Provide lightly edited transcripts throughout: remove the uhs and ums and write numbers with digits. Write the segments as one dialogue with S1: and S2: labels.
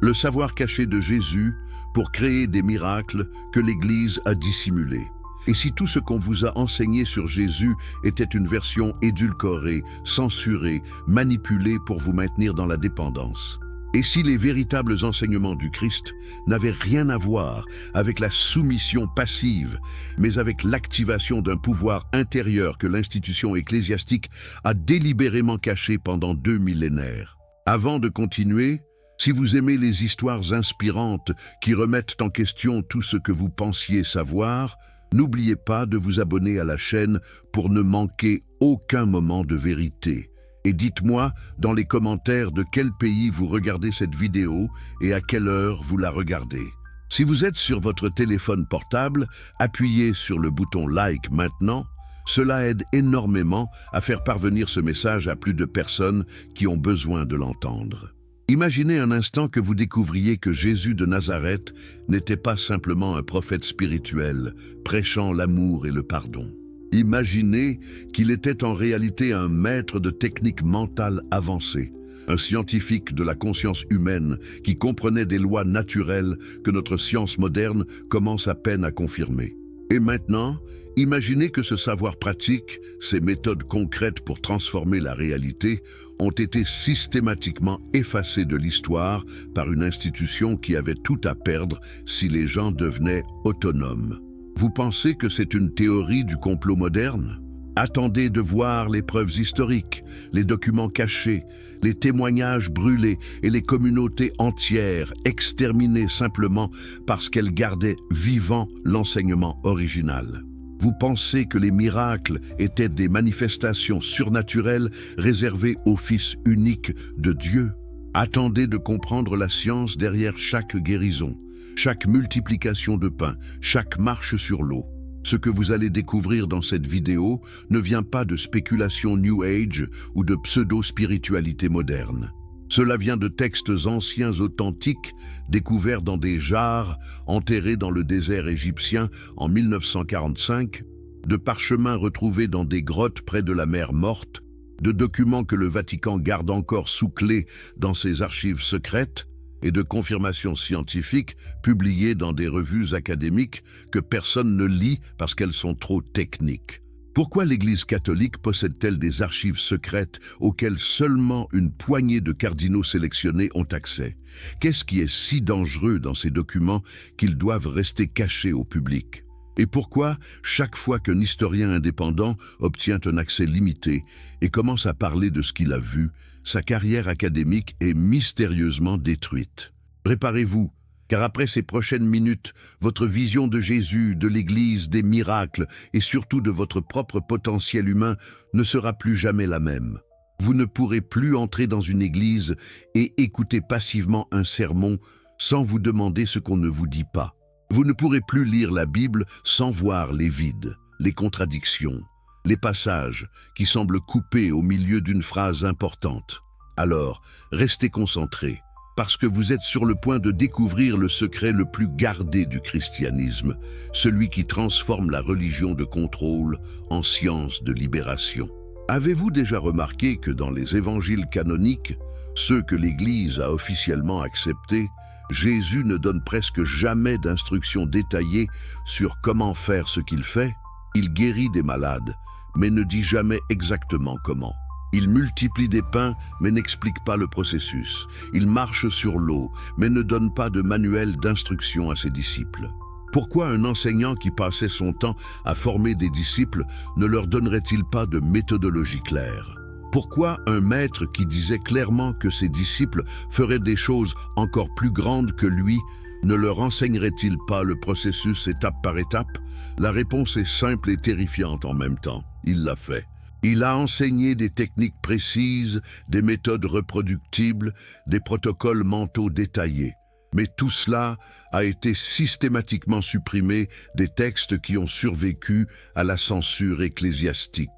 S1: le savoir caché de Jésus pour créer des miracles que l'Église a dissimulés. Et si tout ce qu'on vous a enseigné sur Jésus était une version édulcorée, censurée, manipulée pour vous maintenir dans la dépendance? Et si les véritables enseignements du Christ n'avaient rien à voir avec la soumission passive, mais avec l'activation d'un pouvoir intérieur que l'institution ecclésiastique a délibérément caché pendant 2 millénaires? Avant de continuer, si vous aimez les histoires inspirantes qui remettent en question tout ce que vous pensiez savoir, n'oubliez pas de vous abonner à la chaîne pour ne manquer aucun moment de vérité. Et dites-moi dans les commentaires de quel pays vous regardez cette vidéo et à quelle heure vous la regardez. Si vous êtes sur votre téléphone portable, appuyez sur le bouton like maintenant. Cela aide énormément à faire parvenir ce message à plus de personnes qui ont besoin de l'entendre. Imaginez un instant que vous découvriez que Jésus de Nazareth n'était pas simplement un prophète spirituel, prêchant l'amour et le pardon. Imaginez qu'il était en réalité un maître de techniques mentales avancées, un scientifique de la conscience humaine qui comprenait des lois naturelles que notre science moderne commence à peine à confirmer. Et maintenant, imaginez que ce savoir pratique, ces méthodes concrètes pour transformer la réalité, ont été systématiquement effacées de l'histoire par une institution qui avait tout à perdre si les gens devenaient autonomes. Vous pensez que c'est une théorie du complot moderne? Attendez de voir les preuves historiques, les documents cachés, les témoignages brûlés et les communautés entières exterminées simplement parce qu'elles gardaient vivant l'enseignement original. Vous pensez que les miracles étaient des manifestations surnaturelles réservées au Fils unique de Dieu? Attendez de comprendre la science derrière chaque guérison, chaque multiplication de pain, chaque marche sur l'eau. Ce que vous allez découvrir dans cette vidéo ne vient pas de spéculation New Age ou de pseudo-spiritualité moderne. Cela vient de textes anciens authentiques découverts dans des jarres enterrés dans le désert égyptien en 1945, de parchemins retrouvés dans des grottes près de la mer Morte, de documents que le Vatican garde encore sous clé dans ses archives secrètes, et de confirmations scientifiques publiées dans des revues académiques que personne ne lit parce qu'elles sont trop techniques. Pourquoi l'Église catholique possède-t-elle des archives secrètes auxquelles seulement une poignée de cardinaux sélectionnés ont accès? Qu'est-ce qui est si dangereux dans ces documents qu'ils doivent rester cachés au public? Et pourquoi, chaque fois qu'un historien indépendant obtient un accès limité et commence à parler de ce qu'il a vu, sa carrière académique est mystérieusement détruite? Préparez-vous, car après ces prochaines minutes, votre vision de Jésus, de l'Église, des miracles et surtout de votre propre potentiel humain ne sera plus jamais la même. Vous ne pourrez plus entrer dans une église et écouter passivement un sermon sans vous demander ce qu'on ne vous dit pas. Vous ne pourrez plus lire la Bible sans voir les vides, les contradictions, les passages qui semblent coupés au milieu d'une phrase importante. Alors, restez concentrés, parce que vous êtes sur le point de découvrir le secret le plus gardé du christianisme, celui qui transforme la religion de contrôle en science de libération. Avez-vous déjà remarqué que dans les évangiles canoniques, ceux que l'Église a officiellement acceptés, Jésus ne donne presque jamais d'instructions détaillées sur comment faire ce qu'il fait? Il guérit des malades, mais ne dit jamais exactement comment. Il multiplie des pains, mais n'explique pas le processus. Il marche sur l'eau, mais ne donne pas de manuel d'instruction à ses disciples. Pourquoi un enseignant qui passait son temps à former des disciples ne leur donnerait-il pas de méthodologie claire? Pourquoi un maître qui disait clairement que ses disciples feraient des choses encore plus grandes que lui ne leur enseignerait-il pas le processus étape par étape? La réponse est simple et terrifiante en même temps. Il l'a fait. Il a enseigné des techniques précises, des méthodes reproductibles, des protocoles mentaux détaillés. Mais tout cela a été systématiquement supprimé des textes qui ont survécu à la censure ecclésiastique.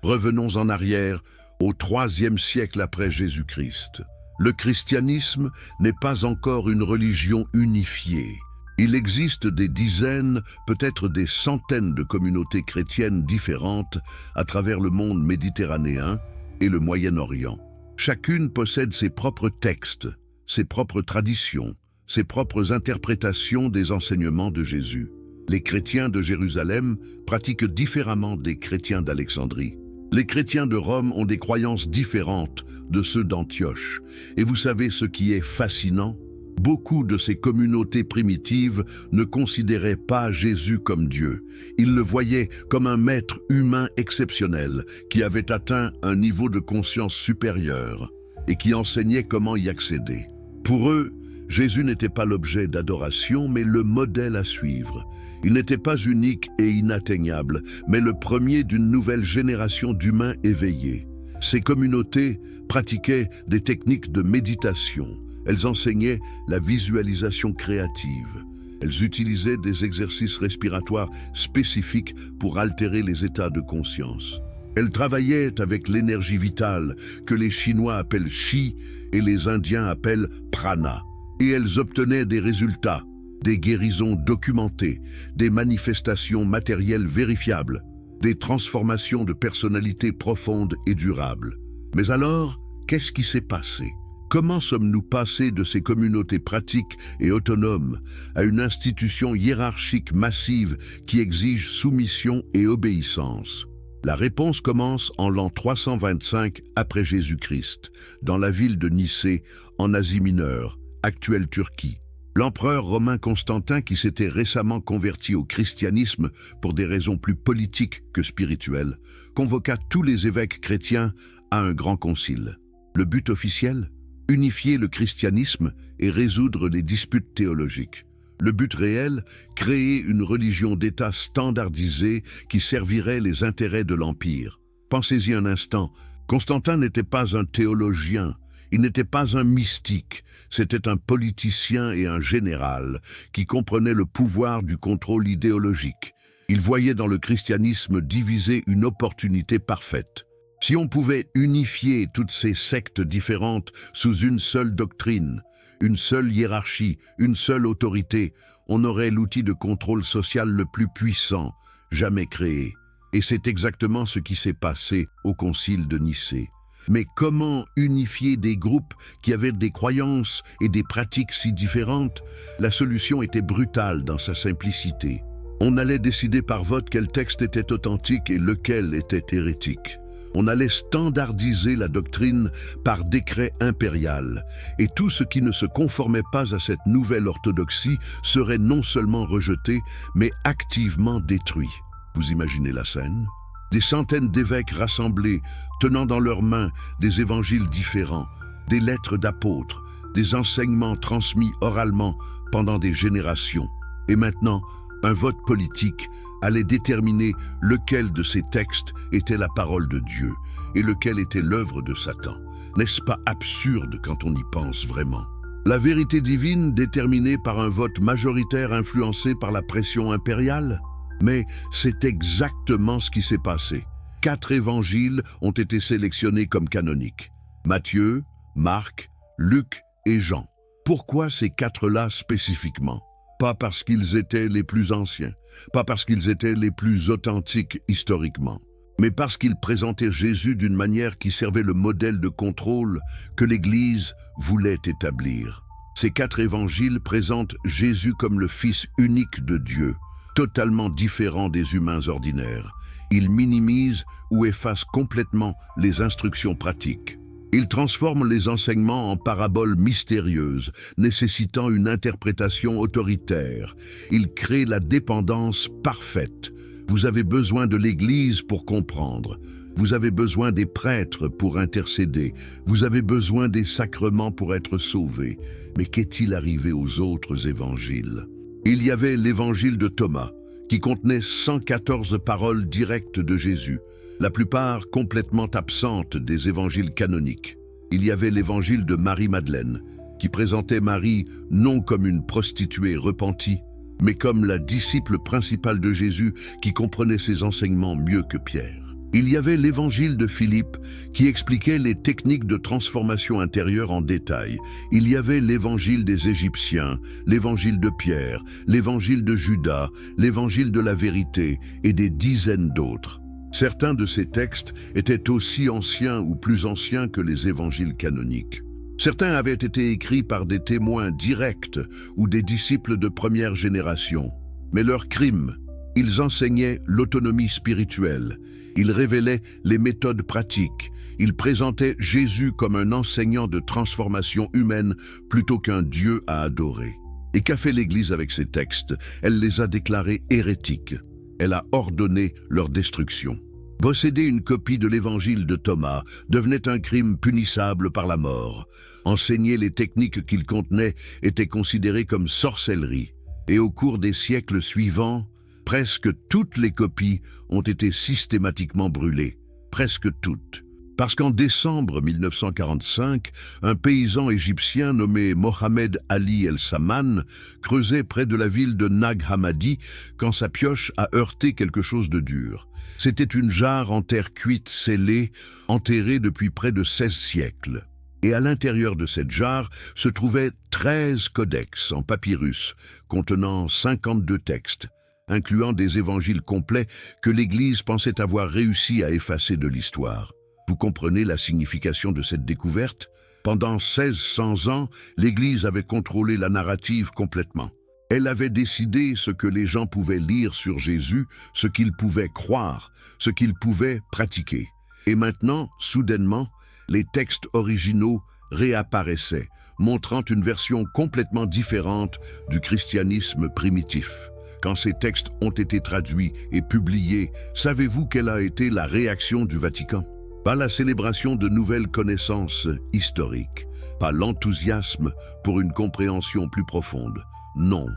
S1: Revenons en arrière, au IIIe siècle après Jésus-Christ. Le christianisme n'est pas encore une religion unifiée. Il existe des dizaines, peut-être des centaines de communautés chrétiennes différentes à travers le monde méditerranéen et le Moyen-Orient. Chacune possède ses propres textes, ses propres traditions, ses propres interprétations des enseignements de Jésus. Les chrétiens de Jérusalem pratiquent différemment des chrétiens d'Alexandrie. Les chrétiens de Rome ont des croyances différentes de ceux d'Antioche. Et vous savez ce qui est fascinant? Beaucoup de ces communautés primitives ne considéraient pas Jésus comme Dieu. Ils le voyaient comme un maître humain exceptionnel qui avait atteint un niveau de conscience supérieur et qui enseignait comment y accéder. Pour eux, Jésus n'était pas l'objet d'adoration, mais le modèle à suivre. Il n'était pas unique et inatteignable, mais le premier d'une nouvelle génération d'humains éveillés. Ces communautés pratiquaient des techniques de méditation. Elles enseignaient la visualisation créative. Elles utilisaient des exercices respiratoires spécifiques pour altérer les états de conscience. Elles travaillaient avec l'énergie vitale que les Chinois appellent Chi et les Indiens appellent Prana. Et elles obtenaient des résultats, des guérisons documentées, des manifestations matérielles vérifiables, des transformations de personnalité profondes et durables. Mais alors, qu'est-ce qui s'est passé? Comment sommes-nous passés de ces communautés pratiques et autonomes à une institution hiérarchique massive qui exige soumission et obéissance? La réponse commence en l'an 325 après Jésus-Christ, dans la ville de Nicée, en Asie mineure, actuelle Turquie. L'empereur romain Constantin, qui s'était récemment converti au christianisme pour des raisons plus politiques que spirituelles, convoqua tous les évêques chrétiens à un grand concile. Le but officiel? Unifier le christianisme et résoudre les disputes théologiques. Le but réel? Créer une religion d'État standardisée qui servirait les intérêts de l'Empire. Pensez-y un instant, Constantin n'était pas un théologien, il n'était pas un mystique, c'était un politicien et un général qui comprenait le pouvoir du contrôle idéologique. Il voyait dans le christianisme divisé une opportunité parfaite. Si on pouvait unifier toutes ces sectes différentes sous une seule doctrine, une seule hiérarchie, une seule autorité, on aurait l'outil de contrôle social le plus puissant jamais créé. Et c'est exactement ce qui s'est passé au concile de Nicée. Mais comment unifier des groupes qui avaient des croyances et des pratiques si différentes? La solution était brutale dans sa simplicité. On allait décider par vote quel texte était authentique et lequel était hérétique. On allait standardiser la doctrine par décret impérial, et tout ce qui ne se conformait pas à cette nouvelle orthodoxie serait non seulement rejeté, mais activement détruit. Vous imaginez la scène? Des centaines d'évêques rassemblés, tenant dans leurs mains des évangiles différents, des lettres d'apôtres, des enseignements transmis oralement pendant des générations. Et maintenant, un vote politique allait déterminer lequel de ces textes était la parole de Dieu et lequel était l'œuvre de Satan. N'est-ce pas absurde quand on y pense vraiment? La vérité divine déterminée par un vote majoritaire influencé par la pression impériale? Mais c'est exactement ce qui s'est passé. 4 évangiles ont été sélectionnés comme canoniques. Matthieu, Marc, Luc et Jean. Pourquoi ces 4-là spécifiquement? Pas parce qu'ils étaient les plus anciens, pas parce qu'ils étaient les plus authentiques historiquement, mais parce qu'ils présentaient Jésus d'une manière qui servait le modèle de contrôle que l'Église voulait établir. Ces 4 évangiles présentent Jésus comme le Fils unique de Dieu, totalement différent des humains ordinaires. Ils minimisent ou effacent complètement les instructions pratiques. Ils transforment les enseignements en paraboles mystérieuses, nécessitant une interprétation autoritaire. Ils créent la dépendance parfaite. Vous avez besoin de l'Église pour comprendre. Vous avez besoin des prêtres pour intercéder. Vous avez besoin des sacrements pour être sauvés. Mais qu'est-il arrivé aux autres évangiles? Il y avait l'évangile de Thomas, qui contenait 114 paroles directes de Jésus, la plupart complètement absentes des évangiles canoniques. Il y avait l'évangile de Marie-Madeleine, qui présentait Marie non comme une prostituée repentie, mais comme la disciple principale de Jésus qui comprenait ses enseignements mieux que Pierre. Il y avait l'évangile de Philippe qui expliquait les techniques de transformation intérieure en détail. Il y avait l'évangile des Égyptiens, l'évangile de Pierre, l'évangile de Judas, l'évangile de la vérité et des dizaines d'autres. Certains de ces textes étaient aussi anciens ou plus anciens que les évangiles canoniques. Certains avaient été écrits par des témoins directs ou des disciples de première génération. Mais leur crime, ils enseignaient l'autonomie spirituelle, ils révélaient les méthodes pratiques, ils présentaient Jésus comme un enseignant de transformation humaine plutôt qu'un Dieu à adorer. Et qu'a fait l'Église avec ces textes? Elle les a déclarés hérétiques. Elle a ordonné leur destruction. Posséder une copie de l'Évangile de Thomas devenait un crime punissable par la mort. Enseigner les techniques qu'il contenait était considéré comme sorcellerie. Et au cours des siècles suivants, presque toutes les copies ont été systématiquement brûlées. Presque toutes. Parce qu'en décembre 1945, un paysan égyptien nommé Mohamed Ali El-Saman creusait près de la ville de Nag Hammadi quand sa pioche a heurté quelque chose de dur. C'était une jarre en terre cuite scellée, enterrée depuis près de 16 siècles. Et à l'intérieur de cette jarre se trouvaient 13 codex en papyrus, contenant 52 textes, incluant des évangiles complets que l'Église pensait avoir réussi à effacer de l'histoire. Vous comprenez la signification de cette découverte? Pendant 1600 ans, l'Église avait contrôlé la narrative complètement. Elle avait décidé ce que les gens pouvaient lire sur Jésus, ce qu'ils pouvaient croire, ce qu'ils pouvaient pratiquer. Et maintenant, soudainement, les textes originaux réapparaissaient, montrant une version complètement différente du christianisme primitif. Quand ces textes ont été traduits et publiés, savez-vous quelle a été la réaction du Vatican? Pas la célébration de nouvelles connaissances historiques, pas l'enthousiasme pour une compréhension plus profonde. Non,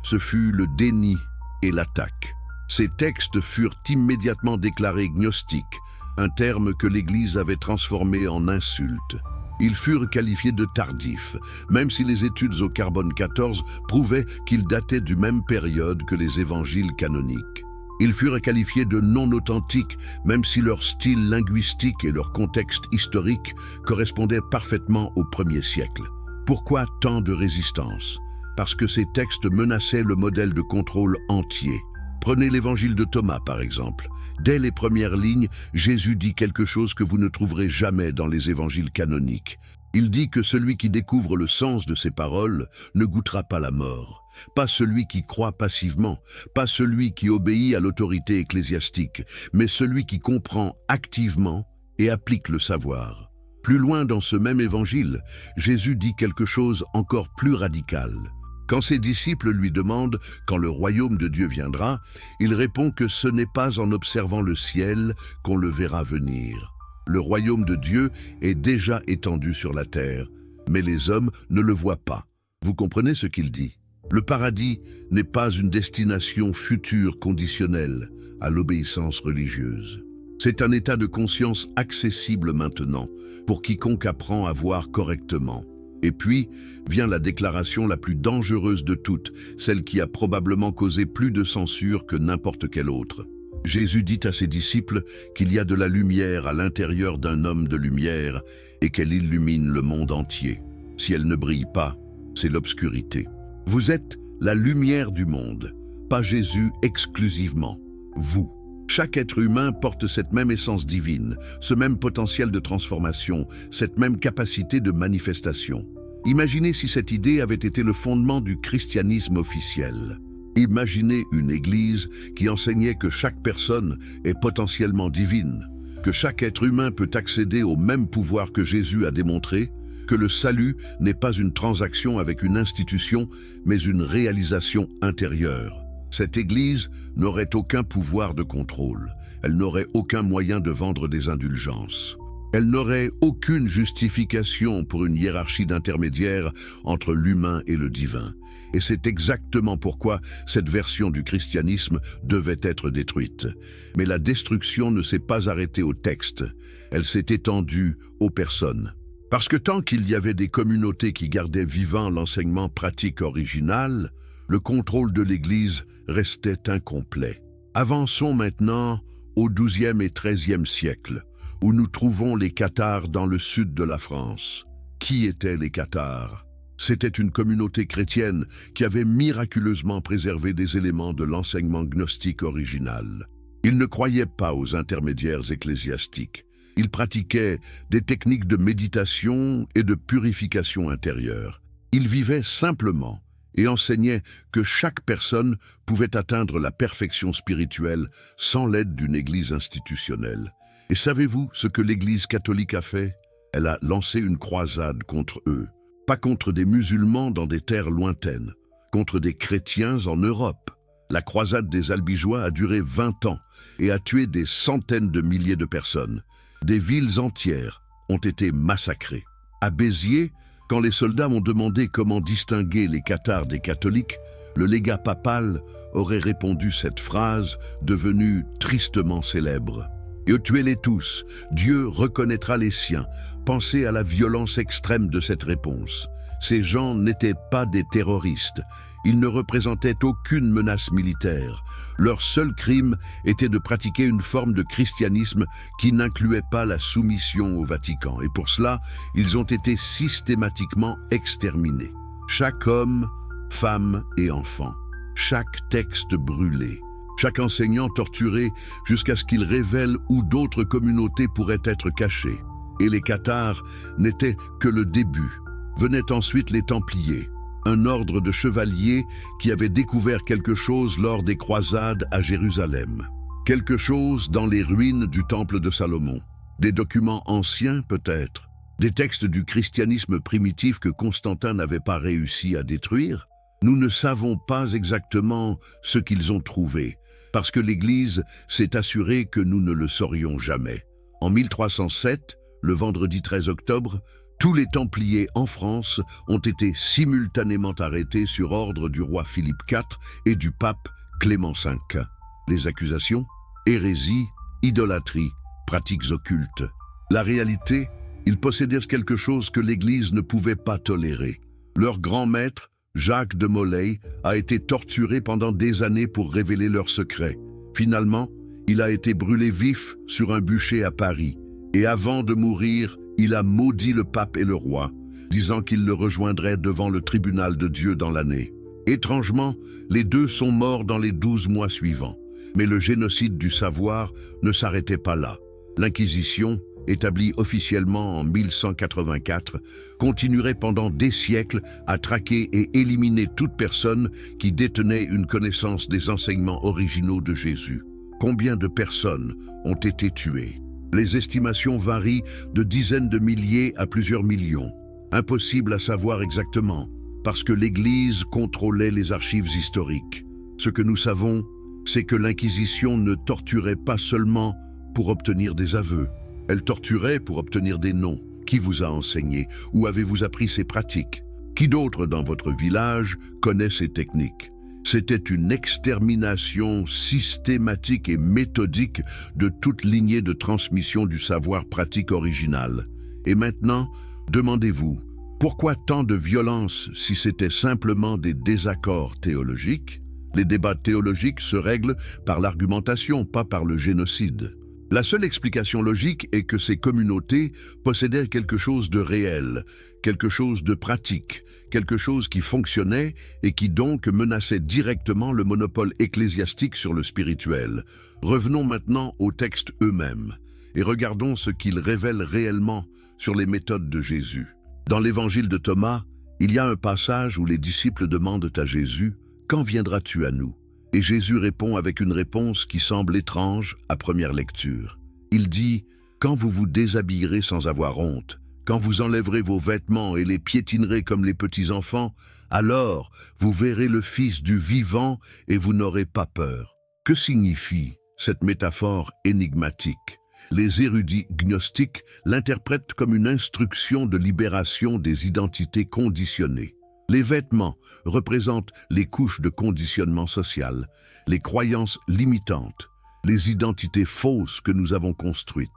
S1: ce fut le déni et l'attaque. Ces textes furent immédiatement déclarés gnostiques, un terme que l'Église avait transformé en insulte. Ils furent qualifiés de tardifs, même si les études au carbone 14 prouvaient qu'ils dataient du même période que les évangiles canoniques. Ils furent qualifiés de non-authentiques, même si leur style linguistique et leur contexte historique correspondaient parfaitement au 1er siècle. Pourquoi tant de résistance? Parce que ces textes menaçaient le modèle de contrôle entier. Prenez l'évangile de Thomas, par exemple. Dès les premières lignes, Jésus dit quelque chose que vous ne trouverez jamais dans les évangiles canoniques. Il dit que celui qui découvre le sens de ses paroles ne goûtera pas la mort. Pas celui qui croit passivement, pas celui qui obéit à l'autorité ecclésiastique, mais celui qui comprend activement et applique le savoir. Plus loin dans ce même évangile, Jésus dit quelque chose encore plus radical. Quand ses disciples lui demandent quand le royaume de Dieu viendra, il répond que ce n'est pas en observant le ciel qu'on le verra venir. Le royaume de Dieu est déjà étendu sur la terre, mais les hommes ne le voient pas. Vous comprenez ce qu'il dit? Le paradis n'est pas une destination future conditionnelle à l'obéissance religieuse. C'est un état de conscience accessible maintenant pour quiconque apprend à voir correctement. Et puis vient la déclaration la plus dangereuse de toutes, celle qui a probablement causé plus de censure que n'importe quelle autre. Jésus dit à ses disciples qu'il y a de la lumière à l'intérieur d'un homme de lumière et qu'elle illumine le monde entier. Si elle ne brille pas, c'est l'obscurité. Vous êtes la lumière du monde, pas Jésus exclusivement, vous. Chaque être humain porte cette même essence divine, ce même potentiel de transformation, cette même capacité de manifestation. Imaginez si cette idée avait été le fondement du christianisme officiel. Imaginez une église qui enseignait que chaque personne est potentiellement divine, que chaque être humain peut accéder au même pouvoir que Jésus a démontré, que le salut n'est pas une transaction avec une institution, mais une réalisation intérieure. Cette Église n'aurait aucun pouvoir de contrôle. Elle n'aurait aucun moyen de vendre des indulgences. Elle n'aurait aucune justification pour une hiérarchie d'intermédiaires entre l'humain et le divin. Et c'est exactement pourquoi cette version du christianisme devait être détruite. Mais la destruction ne s'est pas arrêtée au texte. Elle s'est étendue aux personnes. Parce que tant qu'il y avait des communautés qui gardaient vivant l'enseignement pratique original, le contrôle de l'Église restait incomplet. Avançons maintenant au XIIe et XIIIe siècle, où nous trouvons les Cathares dans le sud de la France. Qui étaient les Cathares? C'était une communauté chrétienne qui avait miraculeusement préservé des éléments de l'enseignement gnostique original. Ils ne croyaient pas aux intermédiaires ecclésiastiques. Ils pratiquaient des techniques de méditation et de purification intérieure. Ils vivaient simplement et enseignaient que chaque personne pouvait atteindre la perfection spirituelle sans l'aide d'une église institutionnelle. Et savez-vous ce que l'Église catholique a fait? Elle a lancé une croisade contre eux. Pas contre des musulmans dans des terres lointaines, contre des chrétiens en Europe. La croisade des Albigeois a duré 20 ans et a tué des centaines de milliers de personnes. Des villes entières ont été massacrées. À Béziers, quand les soldats ont demandé comment distinguer les cathares des catholiques, le légat papal aurait répondu cette phrase devenue tristement célèbre. « Et tuez-les tous, Dieu reconnaîtra les siens ». Pensez à la violence extrême de cette réponse. Ces gens n'étaient pas des terroristes. Ils ne représentaient aucune menace militaire. Leur seul crime était de pratiquer une forme de christianisme qui n'incluait pas la soumission au Vatican. Et pour cela, ils ont été systématiquement exterminés. Chaque homme, femme et enfant. Chaque texte brûlé. Chaque enseignant torturé jusqu'à ce qu'il révèle où d'autres communautés pourraient être cachées. Et les cathares n'étaient que le début. Venaient ensuite les Templiers, un ordre de chevaliers qui avait découvert quelque chose lors des croisades à Jérusalem. Quelque chose dans les ruines du temple de Salomon. Des documents anciens peut-être. Des textes du christianisme primitif que Constantin n'avait pas réussi à détruire. Nous ne savons pas exactement ce qu'ils ont trouvé, parce que l'Église s'est assurée que nous ne le saurions jamais. En 1307, le vendredi 13 octobre, tous les Templiers en France ont été simultanément arrêtés sur ordre du roi Philippe IV et du pape Clément V. Les accusations? Hérésie, idolâtrie, pratiques occultes. La réalité? Ils possédaient quelque chose que l'Église ne pouvait pas tolérer. Leur grand maître, Jacques de Molay, a été torturé pendant des années pour révéler leurs secrets. Finalement, il a été brûlé vif sur un bûcher à Paris. Et avant de mourir, il a maudit le pape et le roi, disant qu'il le rejoindrait devant le tribunal de Dieu dans l'année. Étrangement, les deux sont morts dans les 12 mois suivants. Mais le génocide du savoir ne s'arrêtait pas là. L'Inquisition, établie officiellement en 1184, continuerait pendant des siècles à traquer et éliminer toute personne qui détenait une connaissance des enseignements originaux de Jésus. Combien de personnes ont été tuées? Les estimations varient de dizaines de milliers à plusieurs millions. Impossible à savoir exactement, parce que l'Église contrôlait les archives historiques. Ce que nous savons, c'est que l'Inquisition ne torturait pas seulement pour obtenir des aveux. Elle torturait pour obtenir des noms. Qui vous a enseigné? Où avez-vous appris ces pratiques? Qui d'autre dans votre village connaît ces techniques? C'était une extermination systématique et méthodique de toute lignée de transmission du savoir pratique original. Et maintenant, demandez-vous, pourquoi tant de violence si c'était simplement des désaccords théologiques? Les débats théologiques se règlent par l'argumentation, pas par le génocide. La seule explication logique est que ces communautés possédaient quelque chose de réel, quelque chose de pratique, quelque chose qui fonctionnait et qui donc menaçait directement le monopole ecclésiastique sur le spirituel. Revenons maintenant aux textes eux-mêmes et regardons ce qu'ils révèlent réellement sur les méthodes de Jésus. Dans l'évangile de Thomas, il y a un passage où les disciples demandent à Jésus « Quand viendras-tu à nous ?» Et Jésus répond avec une réponse qui semble étrange à première lecture. Il dit « Quand vous vous déshabillerez sans avoir honte, quand vous enlèverez vos vêtements et les piétinerez comme les petits-enfants, alors vous verrez le Fils du vivant et vous n'aurez pas peur. » Que signifie cette métaphore énigmatique? Les érudits gnostiques l'interprètent comme une instruction de libération des identités conditionnées. Les vêtements représentent les couches de conditionnement social, les croyances limitantes, les identités fausses que nous avons construites.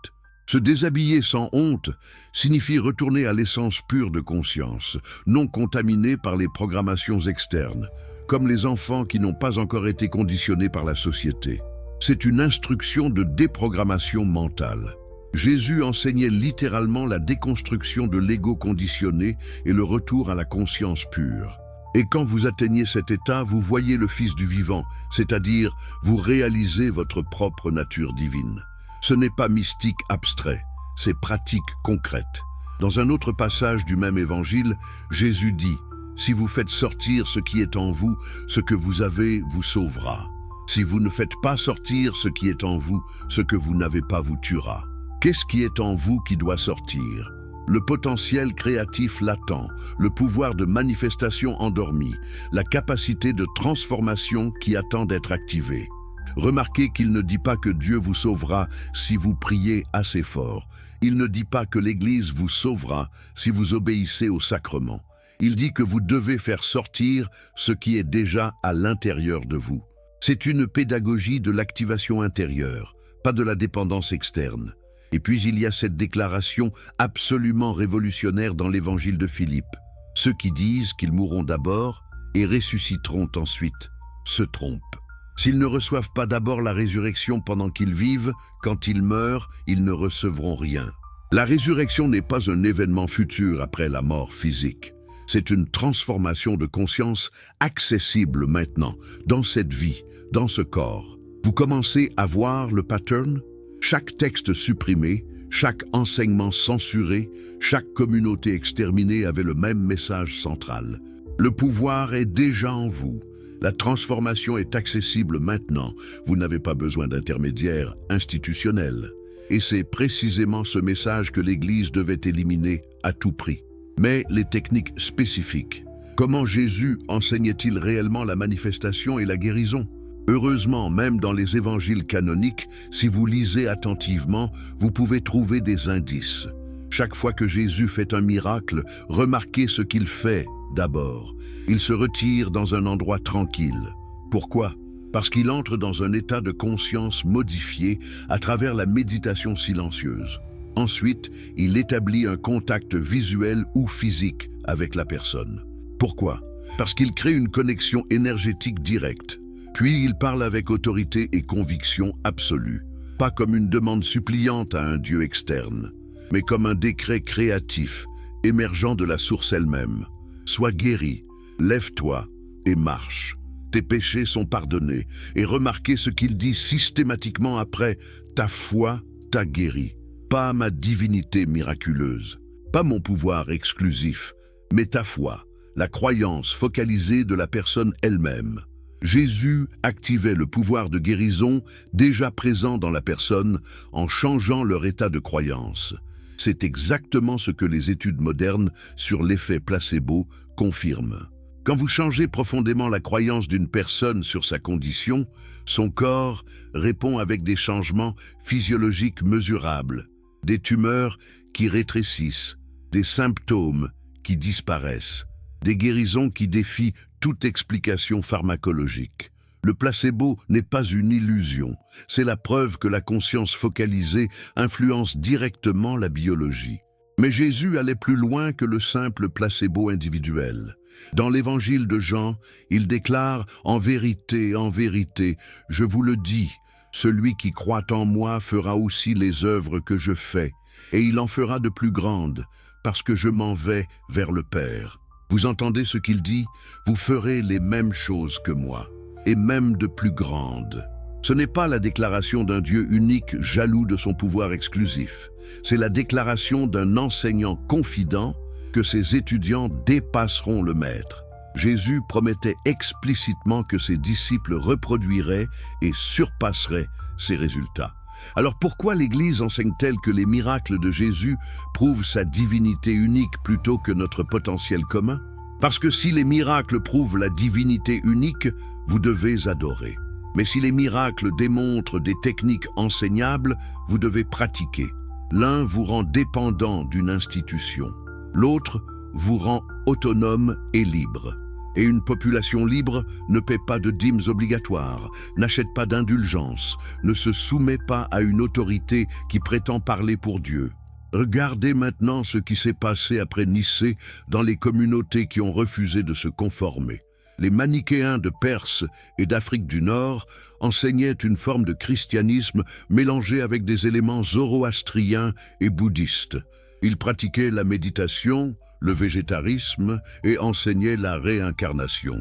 S1: Se déshabiller sans honte signifie retourner à l'essence pure de conscience, non contaminée par les programmations externes, comme les enfants qui n'ont pas encore été conditionnés par la société. C'est une instruction de déprogrammation mentale. Jésus enseignait littéralement la déconstruction de l'ego conditionné et le retour à la conscience pure. Et quand vous atteignez cet état, vous voyez le Fils du vivant, c'est-à-dire vous réalisez votre propre nature divine. Ce n'est pas mystique abstrait, ses pratiques concrètes. Dans un autre passage du même évangile, Jésus dit « Si vous faites sortir ce qui est en vous, ce que vous avez vous sauvera. Si vous ne faites pas sortir ce qui est en vous, ce que vous n'avez pas vous tuera. » Qu'est-ce qui est en vous qui doit sortir? Le potentiel créatif latent, le pouvoir de manifestation endormi, la capacité de transformation qui attend d'être activée. Remarquez qu'il ne dit pas que Dieu vous sauvera si vous priez assez fort. Il ne dit pas que l'Église vous sauvera si vous obéissez au sacrement. Il dit que vous devez faire sortir ce qui est déjà à l'intérieur de vous. C'est une pédagogie de l'activation intérieure, pas de la dépendance externe. Et puis il y a cette déclaration absolument révolutionnaire dans l'évangile de Philippe. Ceux qui disent qu'ils mourront d'abord et ressusciteront ensuite se trompent. S'ils ne reçoivent pas d'abord la résurrection pendant qu'ils vivent, quand ils meurent, ils ne recevront rien. La résurrection n'est pas un événement futur après la mort physique. C'est une transformation de conscience accessible maintenant, dans cette vie, dans ce corps. Vous commencez à voir le pattern? Chaque texte supprimé, chaque enseignement censuré, chaque communauté exterminée avait le même message central. Le pouvoir est déjà en vous. La transformation est accessible maintenant. Vous n'avez pas besoin d'intermédiaires institutionnels. Et c'est précisément ce message que l'Église devait éliminer à tout prix. Mais les techniques spécifiques. Comment Jésus enseignait-il réellement la manifestation et la guérison? Heureusement, même dans les évangiles canoniques, si vous lisez attentivement, vous pouvez trouver des indices. Chaque fois que Jésus fait un miracle, remarquez ce qu'il fait d'abord. Il se retire dans un endroit tranquille. Pourquoi? Parce qu'il entre dans un état de conscience modifié à travers la méditation silencieuse. Ensuite, il établit un contact visuel ou physique avec la personne. Pourquoi? Parce qu'il crée une connexion énergétique directe. Puis il parle avec autorité et conviction absolue, pas comme une demande suppliante à un Dieu externe, mais comme un décret créatif, émergeant de la source elle-même. Sois guéri, lève-toi et marche. Tes péchés sont pardonnés. Et remarquez ce qu'il dit systématiquement après, ta foi t'a guéri. Pas ma divinité miraculeuse, pas mon pouvoir exclusif, mais ta foi, la croyance focalisée de la personne elle-même. Jésus activait le pouvoir de guérison déjà présent dans la personne en changeant leur état de croyance. C'est exactement ce que les études modernes sur l'effet placebo confirment. Quand vous changez profondément la croyance d'une personne sur sa condition, son corps répond avec des changements physiologiques mesurables, des tumeurs qui rétrécissent, des symptômes qui disparaissent, des guérisons qui défient toute explication pharmacologique. Le placebo n'est pas une illusion, c'est la preuve que la conscience focalisée influence directement la biologie. Mais Jésus allait plus loin que le simple placebo individuel. Dans l'évangile de Jean, il déclare « En vérité, je vous le dis, celui qui croit en moi fera aussi les œuvres que je fais, et il en fera de plus grandes, parce que je m'en vais vers le Père. » Vous entendez ce qu'il dit? Vous ferez les mêmes choses que moi, et même de plus grandes. Ce n'est pas la déclaration d'un Dieu unique jaloux de son pouvoir exclusif. C'est la déclaration d'un enseignant confident que ses étudiants dépasseront le Maître. Jésus promettait explicitement que ses disciples reproduiraient et surpasseraient ses résultats. Alors pourquoi l'Église enseigne-t-elle que les miracles de Jésus prouvent sa divinité unique plutôt que notre potentiel commun? Parce que si les miracles prouvent la divinité unique, vous devez adorer. Mais si les miracles démontrent des techniques enseignables, vous devez pratiquer. L'un vous rend dépendant d'une institution, l'autre vous rend autonome et libre. Et une population libre ne paie pas de dîmes obligatoires, n'achète pas d'indulgence, ne se soumet pas à une autorité qui prétend parler pour Dieu. Regardez maintenant ce qui s'est passé après Nicée dans les communautés qui ont refusé de se conformer. Les manichéens de Perse et d'Afrique du Nord enseignaient une forme de christianisme mélangé avec des éléments zoroastriens et bouddhistes. Ils pratiquaient la méditation, le végétarisme et enseignaient la réincarnation.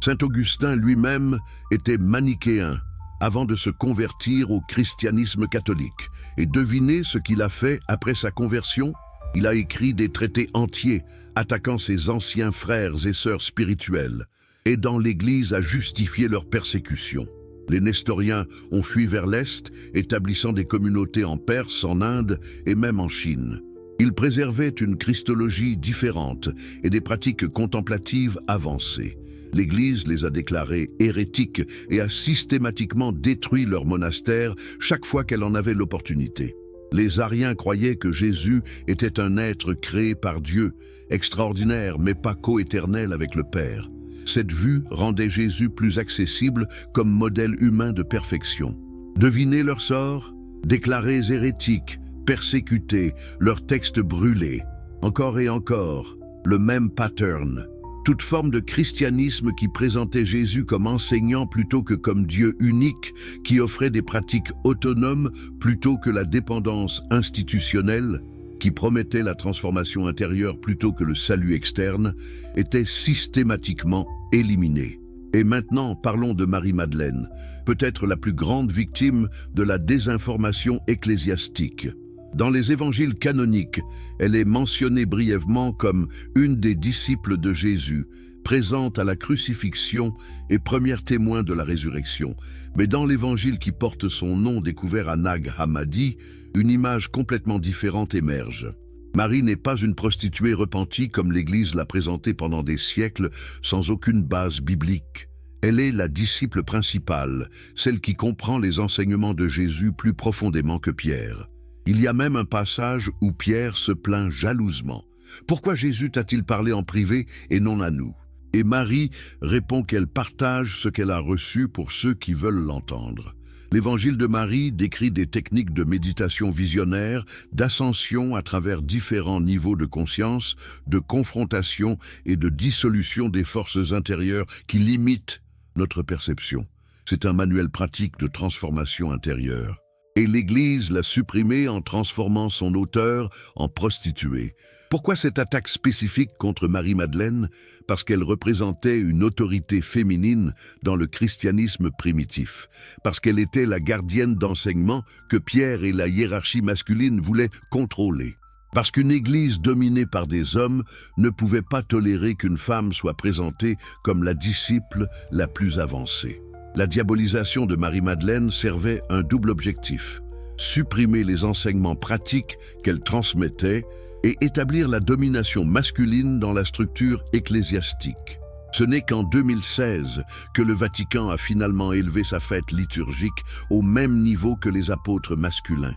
S1: Saint Augustin lui-même était manichéen, avant de se convertir au christianisme catholique. Et devinez ce qu'il a fait après sa conversion? Il a écrit des traités entiers, attaquant ses anciens frères et sœurs spirituels, aidant l'Église à justifier leur persécution. Les nestoriens ont fui vers l'Est, établissant des communautés en Perse, en Inde et même en Chine. Ils préservaient une christologie différente et des pratiques contemplatives avancées. L'Église les a déclarés hérétiques et a systématiquement détruit leur monastère chaque fois qu'elle en avait l'opportunité. Les Ariens croyaient que Jésus était un être créé par Dieu, extraordinaire mais pas coéternel avec le Père. Cette vue rendait Jésus plus accessible comme modèle humain de perfection. Devinez leur sort? Déclarés hérétiques, persécutés, leurs textes brûlés. Encore et encore, le même pattern. Toute forme de christianisme qui présentait Jésus comme enseignant plutôt que comme Dieu unique, qui offrait des pratiques autonomes plutôt que la dépendance institutionnelle, qui promettait la transformation intérieure plutôt que le salut externe, était systématiquement éliminé. Et maintenant, parlons de Marie-Madeleine, peut-être la plus grande victime de la désinformation ecclésiastique. Dans les évangiles canoniques, elle est mentionnée brièvement comme une des disciples de Jésus, présente à la crucifixion et première témoin de la résurrection. Mais dans l'évangile qui porte son nom découvert à Nag Hammadi, une image complètement différente émerge. Marie n'est pas une prostituée repentie comme l'Église l'a présentée pendant des siècles sans aucune base biblique. Elle est la disciple principale, celle qui comprend les enseignements de Jésus plus profondément que Pierre. Il y a même un passage où Pierre se plaint jalousement. Pourquoi Jésus t'a-t-il parlé en privé et non à nous? Et Marie répond qu'elle partage ce qu'elle a reçu pour ceux qui veulent l'entendre. L'évangile de Marie décrit des techniques de méditation visionnaire, d'ascension à travers différents niveaux de conscience, de confrontation et de dissolution des forces intérieures qui limitent notre perception. C'est un manuel pratique de transformation intérieure. Et l'Église l'a supprimé en transformant son auteur en prostituée. Pourquoi cette attaque spécifique contre Marie-Madeleine? Parce qu'elle représentait une autorité féminine dans le christianisme primitif. Parce qu'elle était la gardienne d'enseignement que Pierre et la hiérarchie masculine voulaient contrôler. Parce qu'une Église dominée par des hommes ne pouvait pas tolérer qu'une femme soit présentée comme la disciple la plus avancée. La diabolisation de Marie-Madeleine servait un double objectif: supprimer les enseignements pratiques qu'elle transmettait et établir la domination masculine dans la structure ecclésiastique. Ce n'est qu'en 2016 que le Vatican a finalement élevé sa fête liturgique au même niveau que les apôtres masculins.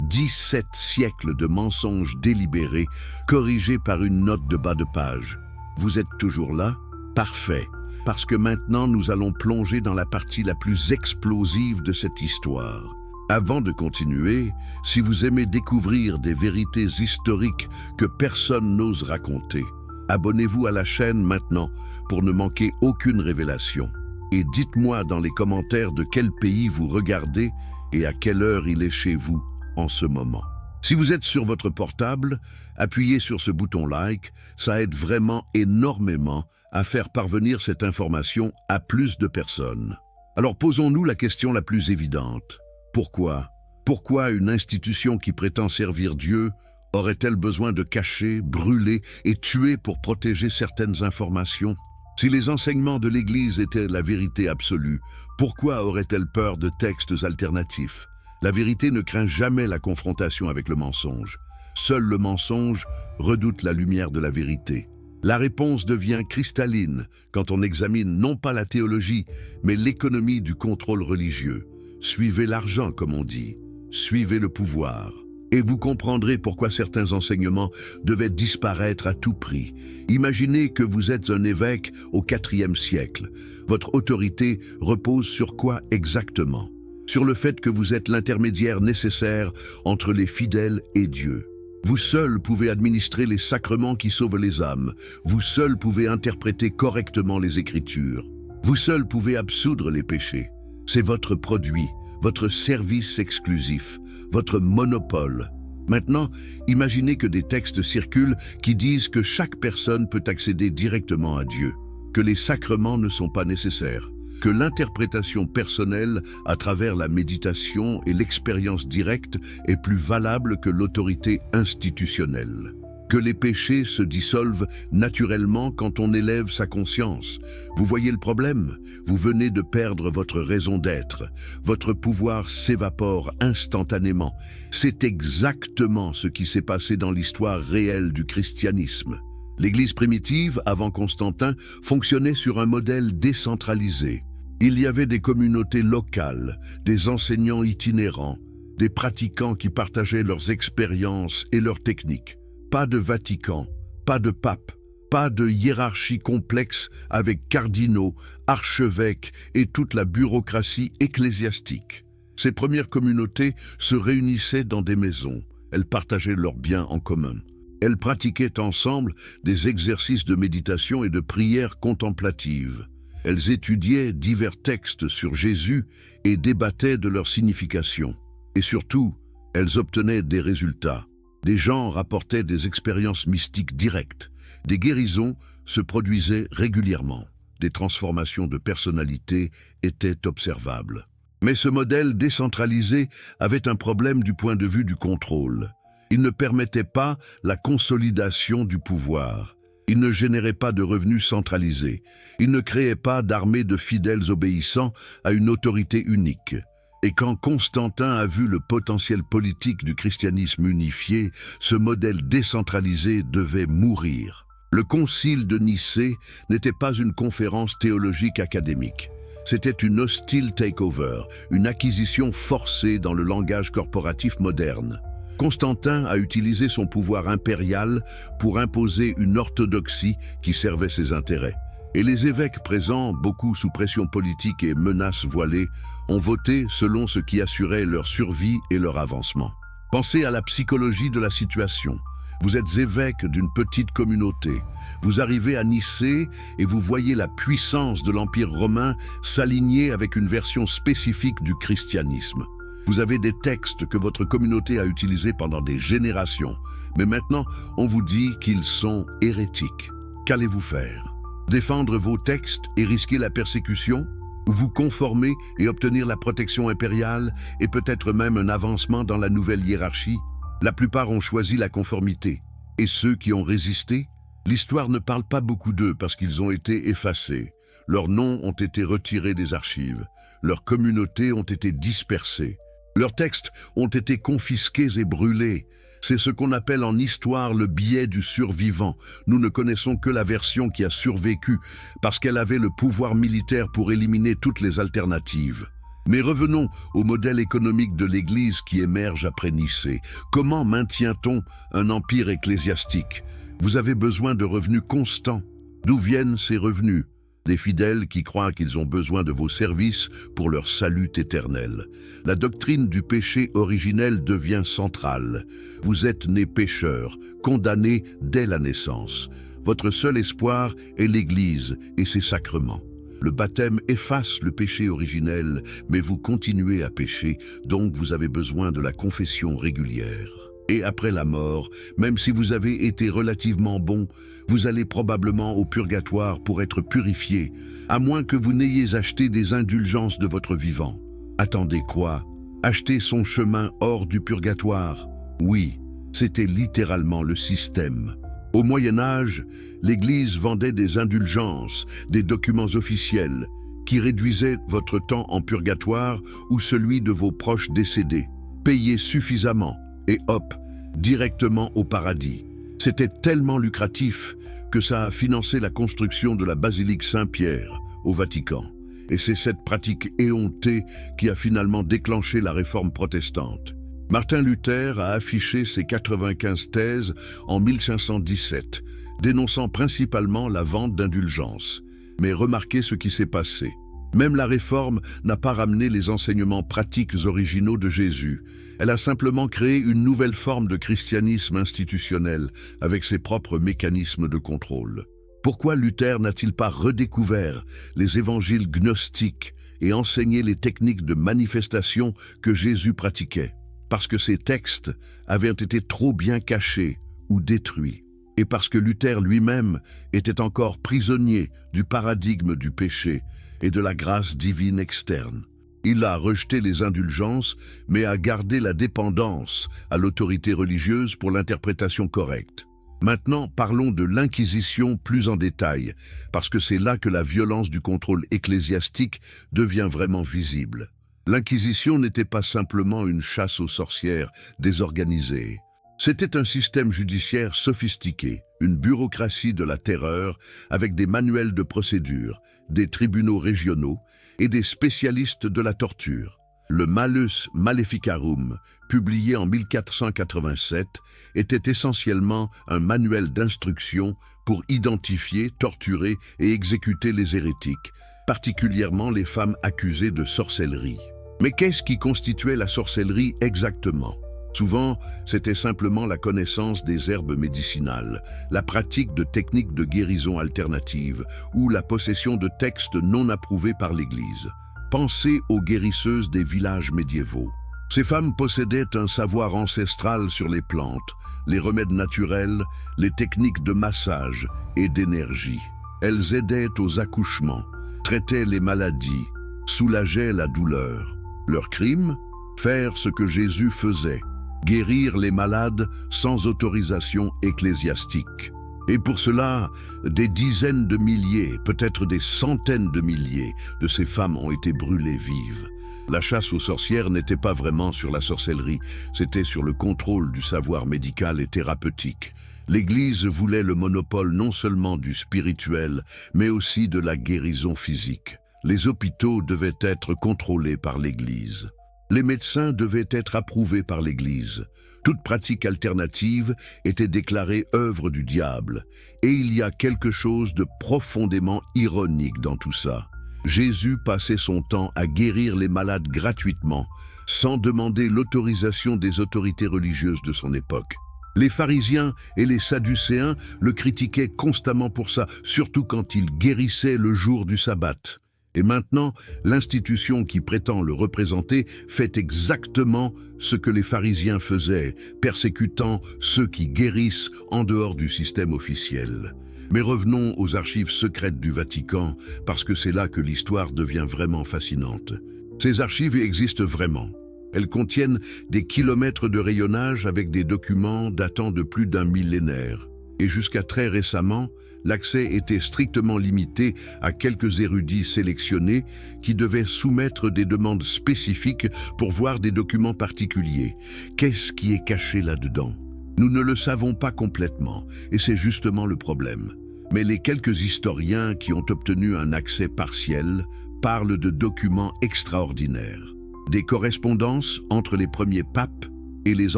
S1: 17 siècles de mensonges délibérés, corrigés par une note de bas de page. Vous êtes toujours là? Parfait. Parce que maintenant nous allons plonger dans la partie la plus explosive de cette histoire. Avant de continuer, si vous aimez découvrir des vérités historiques que personne n'ose raconter, abonnez-vous à la chaîne maintenant pour ne manquer aucune révélation. Et dites-moi dans les commentaires de quel pays vous regardez et à quelle heure il est chez vous en ce moment. Si vous êtes sur votre portable, appuyez sur ce bouton like, ça aide vraiment énormément à faire parvenir cette information à plus de personnes. Alors posons-nous la question la plus évidente. Pourquoi? Pourquoi une institution qui prétend servir Dieu aurait-elle besoin de cacher, brûler et tuer pour protéger certaines informations? Si les enseignements de l'Église étaient la vérité absolue, pourquoi aurait-elle peur de textes alternatifs? La vérité ne craint jamais la confrontation avec le mensonge. Seul le mensonge redoute la lumière de la vérité. La réponse devient cristalline quand on examine non pas la théologie, mais l'économie du contrôle religieux. Suivez l'argent, comme on dit. Suivez le pouvoir. Et vous comprendrez pourquoi certains enseignements devaient disparaître à tout prix. Imaginez que vous êtes un évêque au IVe siècle. Votre autorité repose sur quoi exactement? Sur le fait que vous êtes l'intermédiaire nécessaire entre les fidèles et Dieu. Vous seul pouvez administrer les sacrements qui sauvent les âmes. Vous seul pouvez interpréter correctement les Écritures. Vous seul pouvez absoudre les péchés. C'est votre produit, votre service exclusif, votre monopole. Maintenant, imaginez que des textes circulent qui disent que chaque personne peut accéder directement à Dieu, que les sacrements ne sont pas nécessaires, que l'interprétation personnelle à travers la méditation et l'expérience directe est plus valable que l'autorité institutionnelle. Que les péchés se dissolvent naturellement quand on élève sa conscience. Vous voyez le problème? Vous venez de perdre votre raison d'être. Votre pouvoir s'évapore instantanément. C'est exactement ce qui s'est passé dans l'histoire réelle du christianisme. L'Église primitive, avant Constantin, fonctionnait sur un modèle décentralisé. Il y avait des communautés locales, des enseignants itinérants, des pratiquants qui partageaient leurs expériences et leurs techniques. Pas de Vatican, pas de pape, pas de hiérarchie complexe avec cardinaux, archevêques et toute la bureaucratie ecclésiastique. Ces premières communautés se réunissaient dans des maisons. Elles partageaient leurs biens en commun. Elles pratiquaient ensemble des exercices de méditation et de prière contemplative. Elles étudiaient divers textes sur Jésus et débattaient de leur signification. Et surtout, elles obtenaient des résultats. Des gens rapportaient des expériences mystiques directes. Des guérisons se produisaient régulièrement. Des transformations de personnalité étaient observables. Mais ce modèle décentralisé avait un problème du point de vue du contrôle. Il ne permettait pas la consolidation du pouvoir. Il ne générait pas de revenus centralisés. Il ne créait pas d'armée de fidèles obéissants à une autorité unique. Et quand Constantin a vu le potentiel politique du christianisme unifié, ce modèle décentralisé devait mourir. Le concile de Nicée n'était pas une conférence théologique académique. C'était une hostile takeover, une acquisition forcée dans le langage corporatif moderne. Constantin a utilisé son pouvoir impérial pour imposer une orthodoxie qui servait ses intérêts. Et les évêques présents, beaucoup sous pression politique et menaces voilées, ont voté selon ce qui assurait leur survie et leur avancement. Pensez à la psychologie de la situation. Vous êtes évêque d'une petite communauté. Vous arrivez à Nicée et vous voyez la puissance de l'Empire romain s'aligner avec une version spécifique du christianisme. Vous avez des textes que votre communauté a utilisés pendant des générations, mais maintenant on vous dit qu'ils sont hérétiques. Qu'allez-vous faire? Défendre vos textes et risquer la persécution? Vous conformer et obtenir la protection impériale et peut-être même un avancement dans la nouvelle hiérarchie? La plupart ont choisi la conformité. Et ceux qui ont résisté? L'histoire ne parle pas beaucoup d'eux parce qu'ils ont été effacés. Leurs noms ont été retirés des archives. Leurs communautés ont été dispersées. Leurs textes ont été confisqués et brûlés. C'est ce qu'on appelle en histoire le biais du survivant. Nous ne connaissons que la version qui a survécu parce qu'elle avait le pouvoir militaire pour éliminer toutes les alternatives. Mais revenons au modèle économique de l'Église qui émerge après Nicée. Comment maintient-on un empire ecclésiastique? Vous avez besoin de revenus constants. D'où viennent ces revenus? Des fidèles qui croient qu'ils ont besoin de vos services pour leur salut éternel. La doctrine du péché originel devient centrale. Vous êtes nés pécheurs, condamnés dès la naissance. Votre seul espoir est l'Église et ses sacrements. Le baptême efface le péché originel, mais vous continuez à pécher, donc vous avez besoin de la confession régulière. Et après la mort, même si vous avez été relativement bon, vous allez probablement au purgatoire pour être purifié, à moins que vous n'ayez acheté des indulgences de votre vivant. Attendez quoi? Acheter son chemin hors du purgatoire? Oui, c'était littéralement le système. Au Moyen-Âge, l'Église vendait des indulgences, des documents officiels, qui réduisaient votre temps en purgatoire ou celui de vos proches décédés. Payez suffisamment, et hop, directement au paradis. C'était tellement lucratif que ça a financé la construction de la basilique Saint-Pierre au Vatican. Et c'est cette pratique éhontée qui a finalement déclenché la réforme protestante. Martin Luther a affiché ses 95 thèses en 1517, dénonçant principalement la vente d'indulgences. Mais remarquez ce qui s'est passé. Même la réforme n'a pas ramené les enseignements pratiques originaux de Jésus. Elle a simplement créé une nouvelle forme de christianisme institutionnel avec ses propres mécanismes de contrôle. Pourquoi Luther n'a-t-il pas redécouvert les évangiles gnostiques et enseigné les techniques de manifestation que Jésus pratiquait? Parce que ces textes avaient été trop bien cachés ou détruits. Et parce que Luther lui-même était encore prisonnier du paradigme du péché et de la grâce divine externe. Il a rejeté les indulgences, mais a gardé la dépendance à l'autorité religieuse pour l'interprétation correcte. Maintenant, parlons de l'Inquisition plus en détail, parce que c'est là que la violence du contrôle ecclésiastique devient vraiment visible. L'Inquisition n'était pas simplement une chasse aux sorcières désorganisée. C'était un système judiciaire sophistiqué, une bureaucratie de la terreur avec des manuels de procédure, des tribunaux régionaux et des spécialistes de la torture. Le Malus Maleficarum, publié en 1487, était essentiellement un manuel d'instruction pour identifier, torturer et exécuter les hérétiques, particulièrement les femmes accusées de sorcellerie. Mais qu'est-ce qui constituait la sorcellerie exactement? Souvent, c'était simplement la connaissance des herbes médicinales, la pratique de techniques de guérison alternatives ou la possession de textes non approuvés par l'Église. Pensez aux guérisseuses des villages médiévaux. Ces femmes possédaient un savoir ancestral sur les plantes, les remèdes naturels, les techniques de massage et d'énergie. Elles aidaient aux accouchements, traitaient les maladies, soulageaient la douleur. Leur crime? Faire ce que Jésus faisait. Guérir les malades sans autorisation ecclésiastique. Et pour cela, des dizaines de milliers, peut-être des centaines de milliers de ces femmes ont été brûlées vives. La chasse aux sorcières n'était pas vraiment sur la sorcellerie, c'était sur le contrôle du savoir médical et thérapeutique. L'Église voulait le monopole non seulement du spirituel, mais aussi de la guérison physique. Les hôpitaux devaient être contrôlés par l'Église. Les médecins devaient être approuvés par l'Église. Toute pratique alternative était déclarée œuvre du diable. Et il y a quelque chose de profondément ironique dans tout ça. Jésus passait son temps à guérir les malades gratuitement, sans demander l'autorisation des autorités religieuses de son époque. Les pharisiens et les sadducéens le critiquaient constamment pour ça, surtout quand il guérissait le jour du sabbat. Et maintenant, l'institution qui prétend le représenter fait exactement ce que les pharisiens faisaient, persécutant ceux qui guérissent en dehors du système officiel. Mais revenons aux archives secrètes du Vatican, parce que c'est là que l'histoire devient vraiment fascinante. Ces archives existent vraiment. Elles contiennent des kilomètres de rayonnage avec des documents datant de plus d'un millénaire. Et jusqu'à très récemment, l'accès était strictement limité à quelques érudits sélectionnés qui devaient soumettre des demandes spécifiques pour voir des documents particuliers. Qu'est-ce qui est caché là-dedans? Nous ne le savons pas complètement, et c'est justement le problème. Mais les quelques historiens qui ont obtenu un accès partiel parlent de documents extraordinaires. Des correspondances entre les premiers papes et les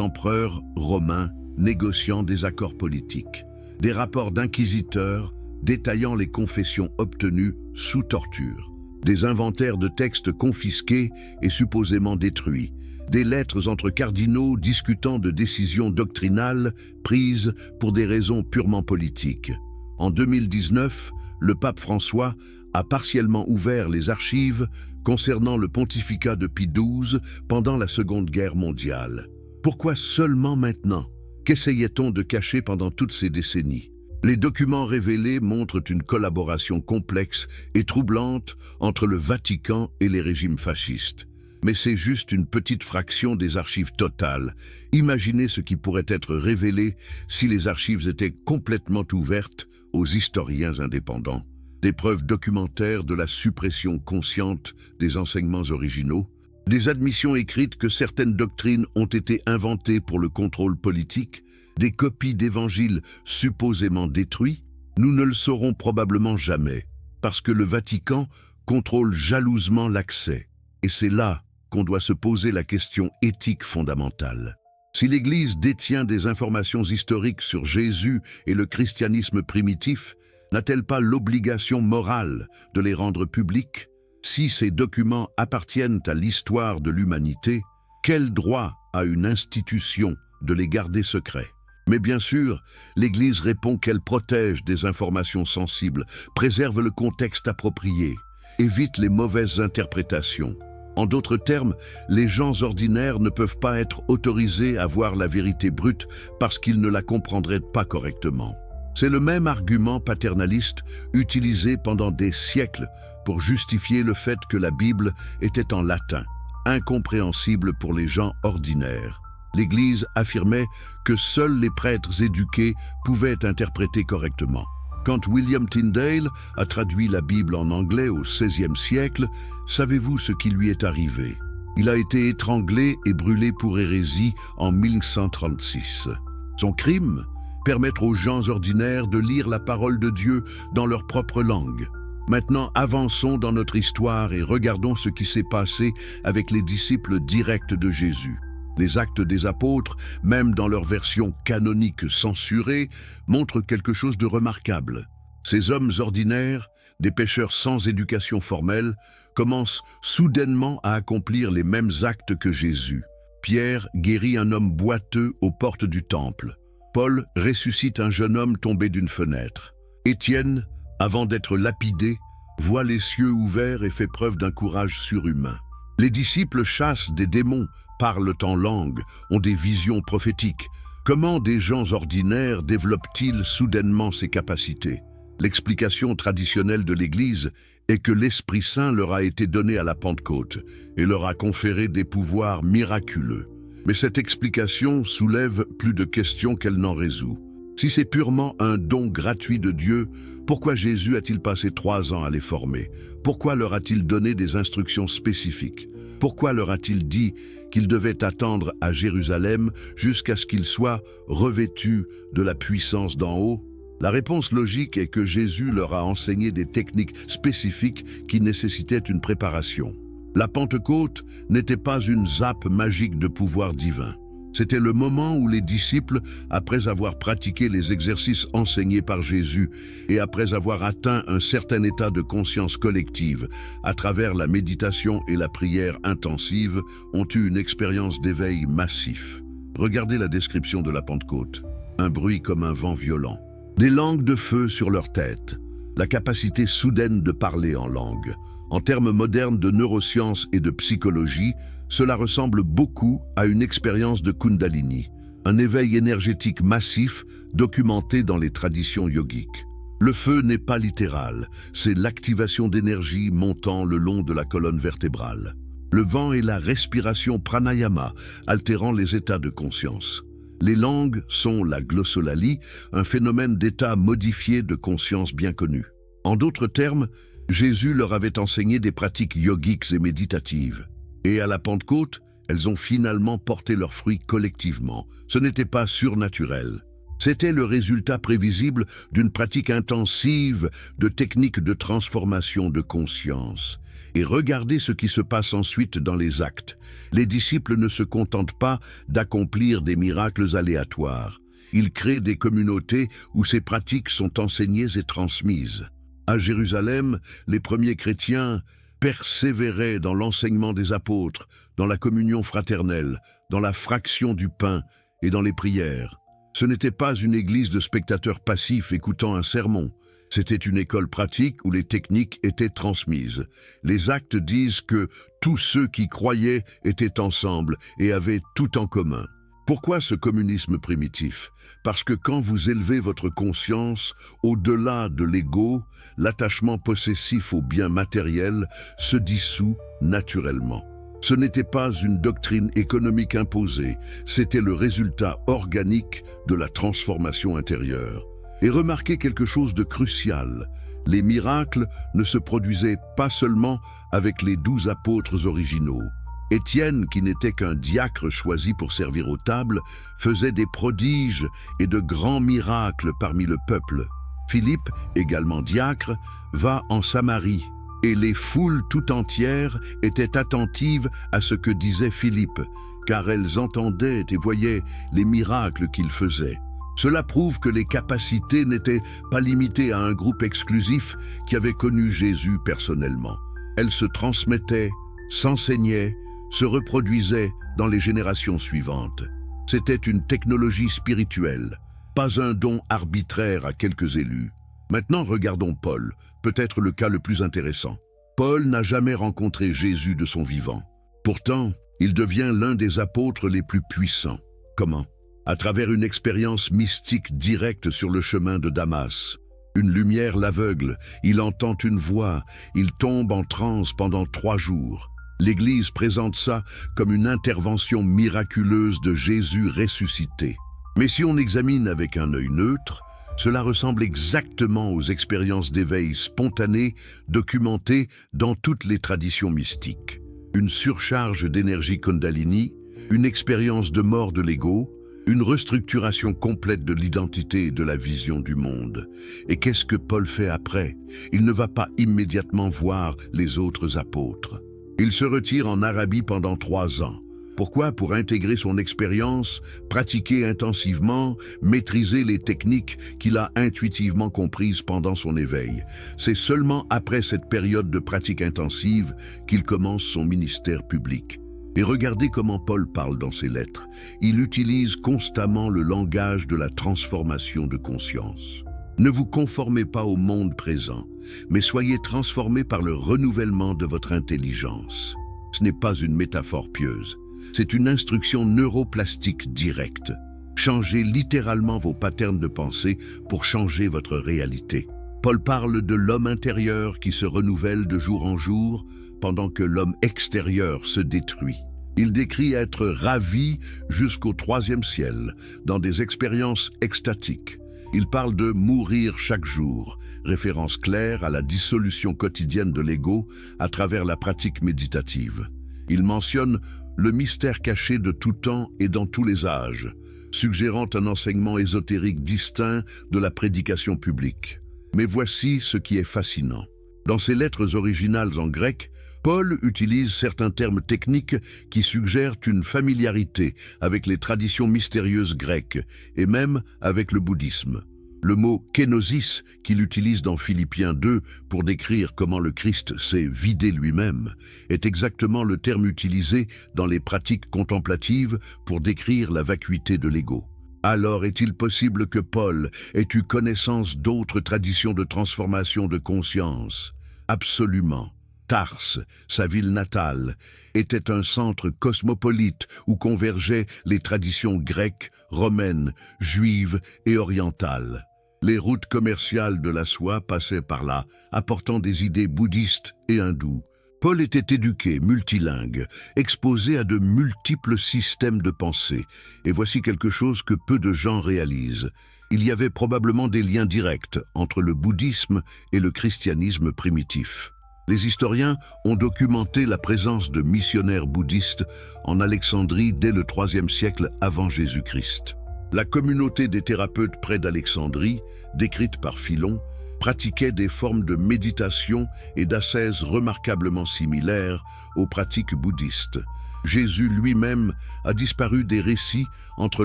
S1: empereurs romains négociant des accords politiques. Des rapports d'inquisiteurs détaillant les confessions obtenues sous torture, des inventaires de textes confisqués et supposément détruits, des lettres entre cardinaux discutant de décisions doctrinales prises pour des raisons purement politiques. En 2019, le pape François a partiellement ouvert les archives concernant le pontificat de Pie XII pendant la Seconde Guerre mondiale. Pourquoi seulement maintenant? Qu'essayait-on de cacher pendant toutes ces décennies? Les documents révélés montrent une collaboration complexe et troublante entre le Vatican et les régimes fascistes. Mais c'est juste une petite fraction des archives totales. Imaginez ce qui pourrait être révélé si les archives étaient complètement ouvertes aux historiens indépendants. Des preuves documentaires de la suppression consciente des enseignements originaux, des admissions écrites que certaines doctrines ont été inventées pour le contrôle politique, des copies d'évangiles supposément détruits. Nous ne le saurons probablement jamais, parce que le Vatican contrôle jalousement l'accès. Et c'est là qu'on doit se poser la question éthique fondamentale. Si l'Église détient des informations historiques sur Jésus et le christianisme primitif, n'a-t-elle pas l'obligation morale de les rendre publics? Si ces documents appartiennent à l'histoire de l'humanité, quel droit a une institution de les garder secrets? Mais bien sûr, l'Église répond qu'elle protège des informations sensibles, préserve le contexte approprié, évite les mauvaises interprétations. En d'autres termes, les gens ordinaires ne peuvent pas être autorisés à voir la vérité brute parce qu'ils ne la comprendraient pas correctement. C'est le même argument paternaliste utilisé pendant des siècles pour justifier le fait que la Bible était en latin, incompréhensible pour les gens ordinaires. L'Église affirmait que seuls les prêtres éduqués pouvaient interpréter correctement. Quand William Tyndale a traduit la Bible en anglais au XVIe siècle, savez-vous ce qui lui est arrivé? Il a été étranglé et brûlé pour hérésie en 1136. Son crime? Permettre aux gens ordinaires de lire la parole de Dieu dans leur propre langue. Maintenant, avançons dans notre histoire et regardons ce qui s'est passé avec les disciples directs de Jésus. Les Actes des Apôtres, même dans leur version canonique censurée, montrent quelque chose de remarquable. Ces hommes ordinaires, des pécheurs sans éducation formelle, commencent soudainement à accomplir les mêmes actes que Jésus. Pierre guérit un homme boiteux aux portes du temple. Paul ressuscite un jeune homme tombé d'une fenêtre. Étienne, avant d'être lapidé, voit les cieux ouverts et fait preuve d'un courage surhumain. Les disciples chassent des démons, parlent en langue, ont des visions prophétiques. Comment des gens ordinaires développent-ils soudainement ces capacités? L'explication traditionnelle de l'Église est que l'Esprit Saint leur a été donné à la Pentecôte et leur a conféré des pouvoirs miraculeux. Mais cette explication soulève plus de questions qu'elle n'en résout. Si c'est purement un don gratuit de Dieu, pourquoi Jésus a-t-il passé 3 ans à les former? Pourquoi leur a-t-il donné des instructions spécifiques? Pourquoi leur a-t-il dit qu'ils devaient attendre à Jérusalem jusqu'à ce qu'ils soient revêtus de la puissance d'en haut? La réponse logique est que Jésus leur a enseigné des techniques spécifiques qui nécessitaient une préparation. La Pentecôte n'était pas une zappe magique de pouvoir divin. C'était le moment où les disciples, après avoir pratiqué les exercices enseignés par Jésus et après avoir atteint un certain état de conscience collective à travers la méditation et la prière intensive, ont eu une expérience d'éveil massif. Regardez la description de la Pentecôte. Un bruit comme un vent violent. Des langues de feu sur leur tête. La capacité soudaine de parler en langue. En termes modernes de neurosciences et de psychologie, cela ressemble beaucoup à une expérience de Kundalini, un éveil énergétique massif documenté dans les traditions yogiques. Le feu n'est pas littéral, c'est l'activation d'énergie montant le long de la colonne vertébrale. Le vent est la respiration pranayama, altérant les états de conscience. Les langues sont la glossolalie, un phénomène d'état modifié de conscience bien connu. En d'autres termes, Jésus leur avait enseigné des pratiques yogiques et méditatives. Et à la Pentecôte, elles ont finalement porté leurs fruits collectivement. Ce n'était pas surnaturel. C'était le résultat prévisible d'une pratique intensive de techniques de transformation de conscience. Et regardez ce qui se passe ensuite dans les actes. Les disciples ne se contentent pas d'accomplir des miracles aléatoires. Ils créent des communautés où ces pratiques sont enseignées et transmises. À Jérusalem, les premiers chrétiens persévéraient dans l'enseignement des apôtres, dans la communion fraternelle, dans la fraction du pain et dans les prières. Ce n'était pas une église de spectateurs passifs écoutant un sermon. C'était une école pratique où les techniques étaient transmises. Les actes disent que tous ceux qui croyaient étaient ensemble et avaient tout en commun. Pourquoi ce communisme primitif? Parce que quand vous élevez votre conscience au-delà de l'ego, l'attachement possessif aux biens matériels se dissout naturellement. Ce n'était pas une doctrine économique imposée, c'était le résultat organique de la transformation intérieure. Et remarquez quelque chose de crucial, les miracles ne se produisaient pas seulement avec les 12 apôtres originaux. Étienne, qui n'était qu'un diacre choisi pour servir aux tables, faisait des prodiges et de grands miracles parmi le peuple. Philippe, également diacre, va en Samarie, et les foules tout entières étaient attentives à ce que disait Philippe, car elles entendaient et voyaient les miracles qu'il faisait. Cela prouve que les capacités n'étaient pas limitées à un groupe exclusif qui avait connu Jésus personnellement. Elles se transmettaient, s'enseignaient, se reproduisaient dans les générations suivantes. C'était une technologie spirituelle, pas un don arbitraire à quelques élus. Maintenant, regardons Paul, peut-être le cas le plus intéressant. Paul n'a jamais rencontré Jésus de son vivant. Pourtant, il devient l'un des apôtres les plus puissants. Comment? À travers une expérience mystique directe sur le chemin de Damas. Une lumière l'aveugle, il entend une voix, il tombe en transe pendant 3 jours. L'Église présente ça comme une intervention miraculeuse de Jésus ressuscité. Mais si on examine avec un œil neutre, cela ressemble exactement aux expériences d'éveil spontanées documentées dans toutes les traditions mystiques. Une surcharge d'énergie Kundalini, une expérience de mort de l'ego, une restructuration complète de l'identité et de la vision du monde. Et qu'est-ce que Paul fait après? Il ne va pas immédiatement voir les autres apôtres. Il se retire en Arabie pendant 3 ans. Pourquoi? Pour intégrer son expérience, pratiquer intensivement, maîtriser les techniques qu'il a intuitivement comprises pendant son éveil. C'est seulement après cette période de pratique intensive qu'il commence son ministère public. Et regardez comment Paul parle dans ses lettres. Il utilise constamment le langage de la transformation de conscience. Ne vous conformez pas au monde présent, mais soyez transformés par le renouvellement de votre intelligence. Ce n'est pas une métaphore pieuse, c'est une instruction neuroplastique directe. Changez littéralement vos patterns de pensée pour changer votre réalité. Paul parle de l'homme intérieur qui se renouvelle de jour en jour, pendant que l'homme extérieur se détruit. Il décrit être ravi jusqu'au 3e ciel, dans des expériences extatiques. Il parle de mourir chaque jour, référence claire à la dissolution quotidienne de l'ego à travers la pratique méditative. Il mentionne le mystère caché de tout temps et dans tous les âges, suggérant un enseignement ésotérique distinct de la prédication publique. Mais voici ce qui est fascinant. Dans ses lettres originales en grec, Paul utilise certains termes techniques qui suggèrent une familiarité avec les traditions mystérieuses grecques et même avec le bouddhisme. Le mot « kénosis » qu'il utilise dans Philippiens 2 pour décrire comment le Christ s'est vidé lui-même est exactement le terme utilisé dans les pratiques contemplatives pour décrire la vacuité de l'ego. Alors est-il possible que Paul ait eu connaissance d'autres traditions de transformation de conscience? Absolument. Tarse, sa ville natale, était un centre cosmopolite où convergeaient les traditions grecques, romaines, juives et orientales. Les routes commerciales de la soie passaient par là, apportant des idées bouddhistes et hindoues. Paul était éduqué, multilingue, exposé à de multiples systèmes de pensée. Et voici quelque chose que peu de gens réalisent. Il y avait probablement des liens directs entre le bouddhisme et le christianisme primitif. Les historiens ont documenté la présence de missionnaires bouddhistes en Alexandrie dès le IIIe siècle avant Jésus-Christ. La communauté des thérapeutes près d'Alexandrie, décrite par Philon, pratiquait des formes de méditation et d'ascèse remarquablement similaires aux pratiques bouddhistes. Jésus lui-même a disparu des récits entre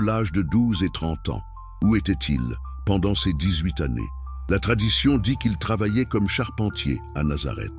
S1: l'âge de 12 et 30 ans. Où était-il pendant ces 18 années? La tradition dit qu'il travaillait comme charpentier à Nazareth.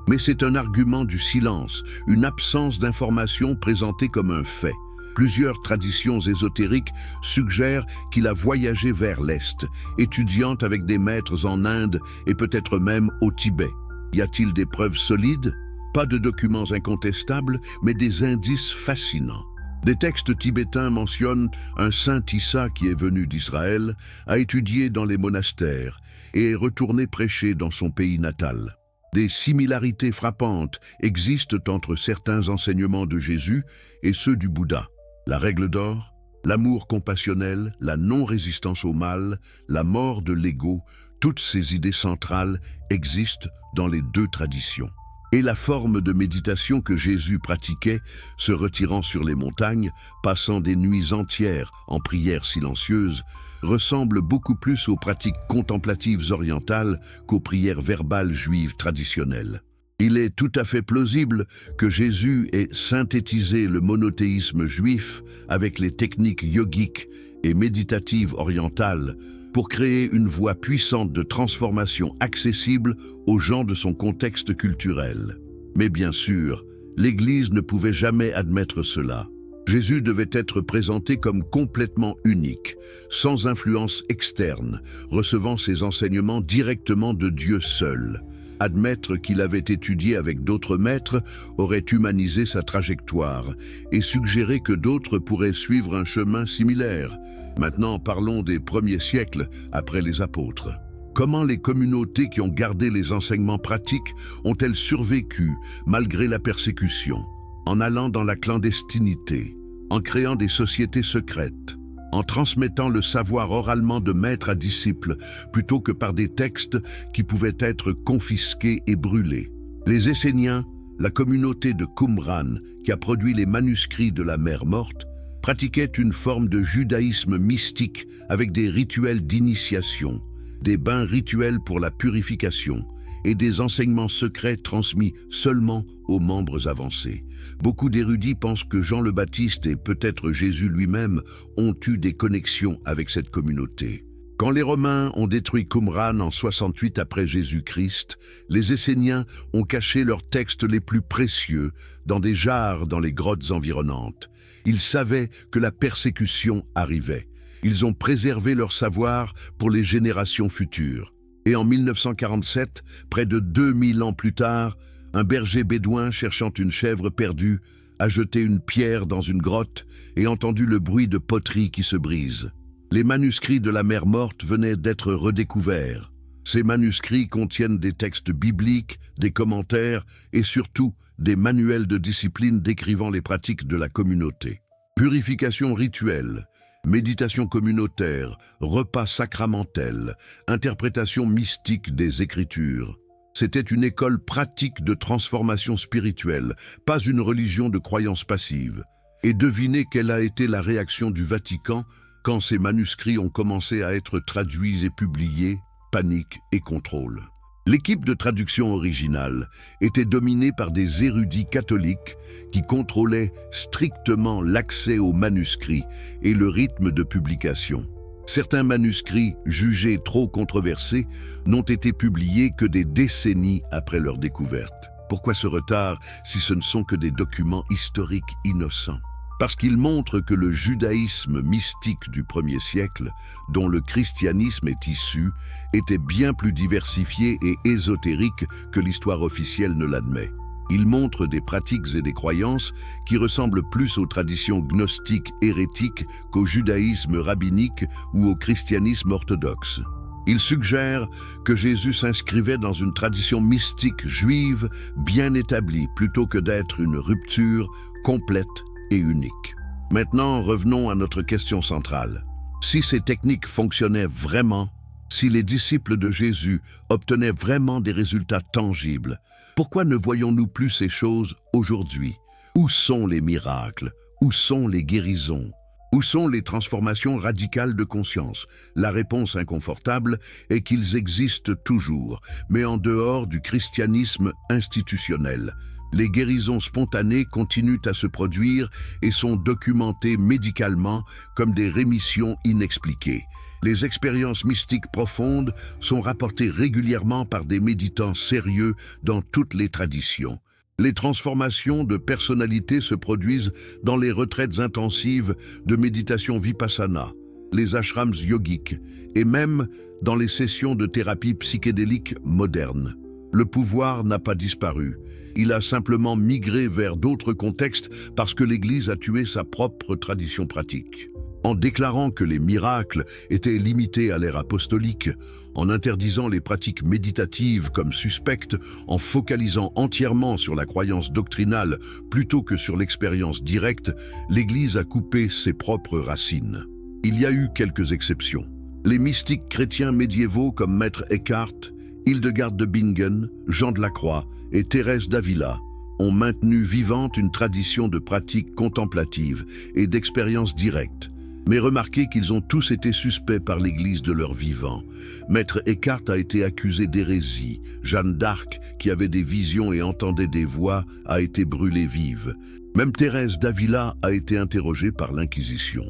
S1: Mais c'est un argument du silence, une absence d'information présentée comme un fait. Plusieurs traditions ésotériques suggèrent qu'il a voyagé vers l'Est, étudiant avec des maîtres en Inde et peut-être même au Tibet. Y a-t-il des preuves solides? Pas de documents incontestables, mais des indices fascinants. Des textes tibétains mentionnent un saint Issa qui est venu d'Israël, a étudié dans les monastères et est retourné prêcher dans son pays natal. Des similarités frappantes existent entre certains enseignements de Jésus et ceux du Bouddha. La règle d'or, l'amour compassionnel, la non-résistance au mal, la mort de l'ego, toutes ces idées centrales existent dans les 2 traditions. Et la forme de méditation que Jésus pratiquait, se retirant sur les montagnes, passant des nuits entières en prière silencieuse, ressemble beaucoup plus aux pratiques contemplatives orientales qu'aux prières verbales juives traditionnelles. Il est tout à fait plausible que Jésus ait synthétisé le monothéisme juif avec les techniques yogiques et méditatives orientales pour créer une voie puissante de transformation accessible aux gens de son contexte culturel. Mais bien sûr, l'Église ne pouvait jamais admettre cela. Jésus devait être présenté comme complètement unique, sans influence externe, recevant ses enseignements directement de Dieu seul. Admettre qu'il avait étudié avec d'autres maîtres aurait humanisé sa trajectoire et suggéré que d'autres pourraient suivre un chemin similaire. Maintenant, parlons des premiers siècles après les apôtres. Comment les communautés qui ont gardé les enseignements pratiques ont-elles survécu malgré la persécution? En allant dans la clandestinité, en créant des sociétés secrètes, en transmettant le savoir oralement de maître à disciple plutôt que par des textes qui pouvaient être confisqués et brûlés. Les Esséniens, la communauté de Qumran qui a produit les manuscrits de la mer morte, pratiquaient une forme de judaïsme mystique avec des rituels d'initiation, des bains rituels pour la purification et des enseignements secrets transmis seulement aux membres avancés. Beaucoup d'érudits pensent que Jean le Baptiste et peut-être Jésus lui-même ont eu des connexions avec cette communauté. Quand les Romains ont détruit Qumran en 68 après Jésus-Christ, les Esséniens ont caché leurs textes les plus précieux dans des jarres dans les grottes environnantes. Ils savaient que la persécution arrivait. Ils ont préservé leur savoir pour les générations futures. Et en 1947, près de 2000 ans plus tard, un berger bédouin cherchant une chèvre perdue a jeté une pierre dans une grotte et entendu le bruit de poterie qui se brise. Les manuscrits de la mer morte venaient d'être redécouverts. Ces manuscrits contiennent des textes bibliques, des commentaires et surtout des manuels de discipline décrivant les pratiques de la communauté. Purification rituelle, méditation communautaire, repas sacramentel, interprétation mystique des Écritures. C'était une école pratique de transformation spirituelle, pas une religion de croyance passive. Et devinez quelle a été la réaction du Vatican quand ces manuscrits ont commencé à être traduits et publiés, panique et contrôle. L'équipe de traduction originale était dominée par des érudits catholiques qui contrôlaient strictement l'accès aux manuscrits et le rythme de publication. Certains manuscrits, jugés trop controversés, n'ont été publiés que des décennies après leur découverte. Pourquoi ce retard si ce ne sont que des documents historiques innocents? Parce qu'ils montrent que le judaïsme mystique du 1er siècle, dont le christianisme est issu, était bien plus diversifié et ésotérique que l'histoire officielle ne l'admet. Ils montrent des pratiques et des croyances qui ressemblent plus aux traditions gnostiques hérétiques qu'au judaïsme rabbinique ou au christianisme orthodoxe. Ils suggèrent que Jésus s'inscrivait dans une tradition mystique juive bien établie plutôt que d'être une rupture complète et unique. Maintenant, revenons à notre question centrale. Si ces techniques fonctionnaient vraiment, si les disciples de Jésus obtenaient vraiment des résultats tangibles, pourquoi ne voyons-nous plus ces choses aujourd'hui? Où sont les miracles? Où sont les guérisons? Où sont les transformations radicales de conscience? La réponse inconfortable est qu'ils existent toujours, mais en dehors du christianisme institutionnel. Les guérisons spontanées continuent à se produire et sont documentées médicalement comme des rémissions inexpliquées. Les expériences mystiques profondes sont rapportées régulièrement par des méditants sérieux dans toutes les traditions. Les transformations de personnalité se produisent dans les retraites intensives de méditation vipassana, les ashrams yogiques et même dans les sessions de thérapie psychédélique moderne. Le pouvoir n'a pas disparu. Il a simplement migré vers d'autres contextes parce que l'Église a tué sa propre tradition pratique. En déclarant que les miracles étaient limités à l'ère apostolique, en interdisant les pratiques méditatives comme suspectes, en focalisant entièrement sur la croyance doctrinale plutôt que sur l'expérience directe, l'Église a coupé ses propres racines. Il y a eu quelques exceptions. Les mystiques chrétiens médiévaux comme Maître Eckhart, Hildegarde de Bingen, Jean de la Croix et Thérèse d'Avila ont maintenu vivante une tradition de pratiques contemplatives et d'expériences directes. Mais remarquez qu'ils ont tous été suspects par l'Église de leur vivant. Maître Eckhart a été accusé d'hérésie. Jeanne d'Arc, qui avait des visions et entendait des voix, a été brûlée vive. Même Thérèse d'Avila a été interrogée par l'Inquisition.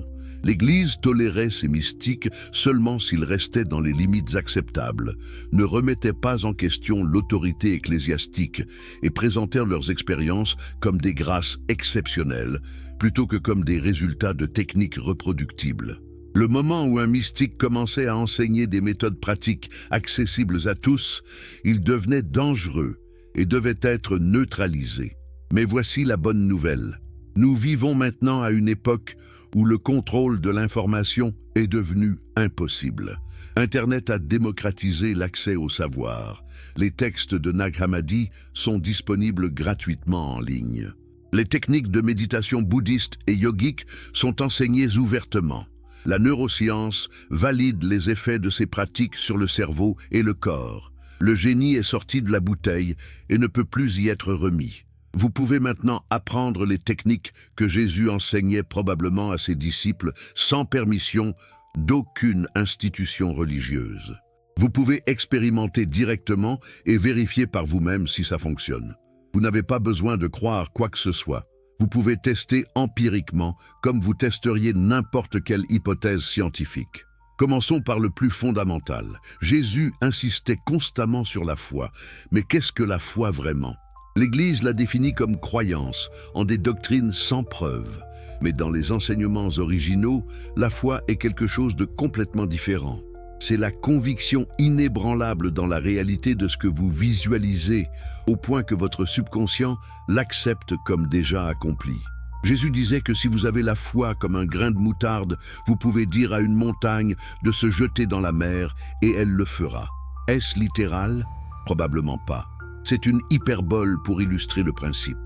S1: L'Église tolérait ces mystiques seulement s'ils restaient dans les limites acceptables, ne remettaient pas en question l'autorité ecclésiastique et présentèrent leurs expériences comme des grâces exceptionnelles, plutôt que comme des résultats de techniques reproductibles. Le moment où un mystique commençait à enseigner des méthodes pratiques accessibles à tous, il devenait dangereux et devait être neutralisé. Mais voici la bonne nouvelle. Nous vivons maintenant à une époque où le contrôle de l'information est devenu impossible. Internet a démocratisé l'accès au savoir. Les textes de Nag Hammadi sont disponibles gratuitement en ligne. Les techniques de méditation bouddhiste et yogique sont enseignées ouvertement. La neuroscience valide les effets de ces pratiques sur le cerveau et le corps. Le génie est sorti de la bouteille et ne peut plus y être remis. Vous pouvez maintenant apprendre les techniques que Jésus enseignait probablement à ses disciples sans permission d'aucune institution religieuse. Vous pouvez expérimenter directement et vérifier par vous-même si ça fonctionne. Vous n'avez pas besoin de croire quoi que ce soit. Vous pouvez tester empiriquement comme vous testeriez n'importe quelle hypothèse scientifique. Commençons par le plus fondamental. Jésus insistait constamment sur la foi. Mais qu'est-ce que la foi vraiment? L'Église la définit comme croyance, en des doctrines sans preuve. Mais dans les enseignements originaux, la foi est quelque chose de complètement différent. C'est la conviction inébranlable dans la réalité de ce que vous visualisez, au point que votre subconscient l'accepte comme déjà accompli. Jésus disait que si vous avez la foi comme un grain de moutarde, vous pouvez dire à une montagne de se jeter dans la mer et elle le fera. Est-ce littéral? Probablement pas. C'est une hyperbole pour illustrer le principe.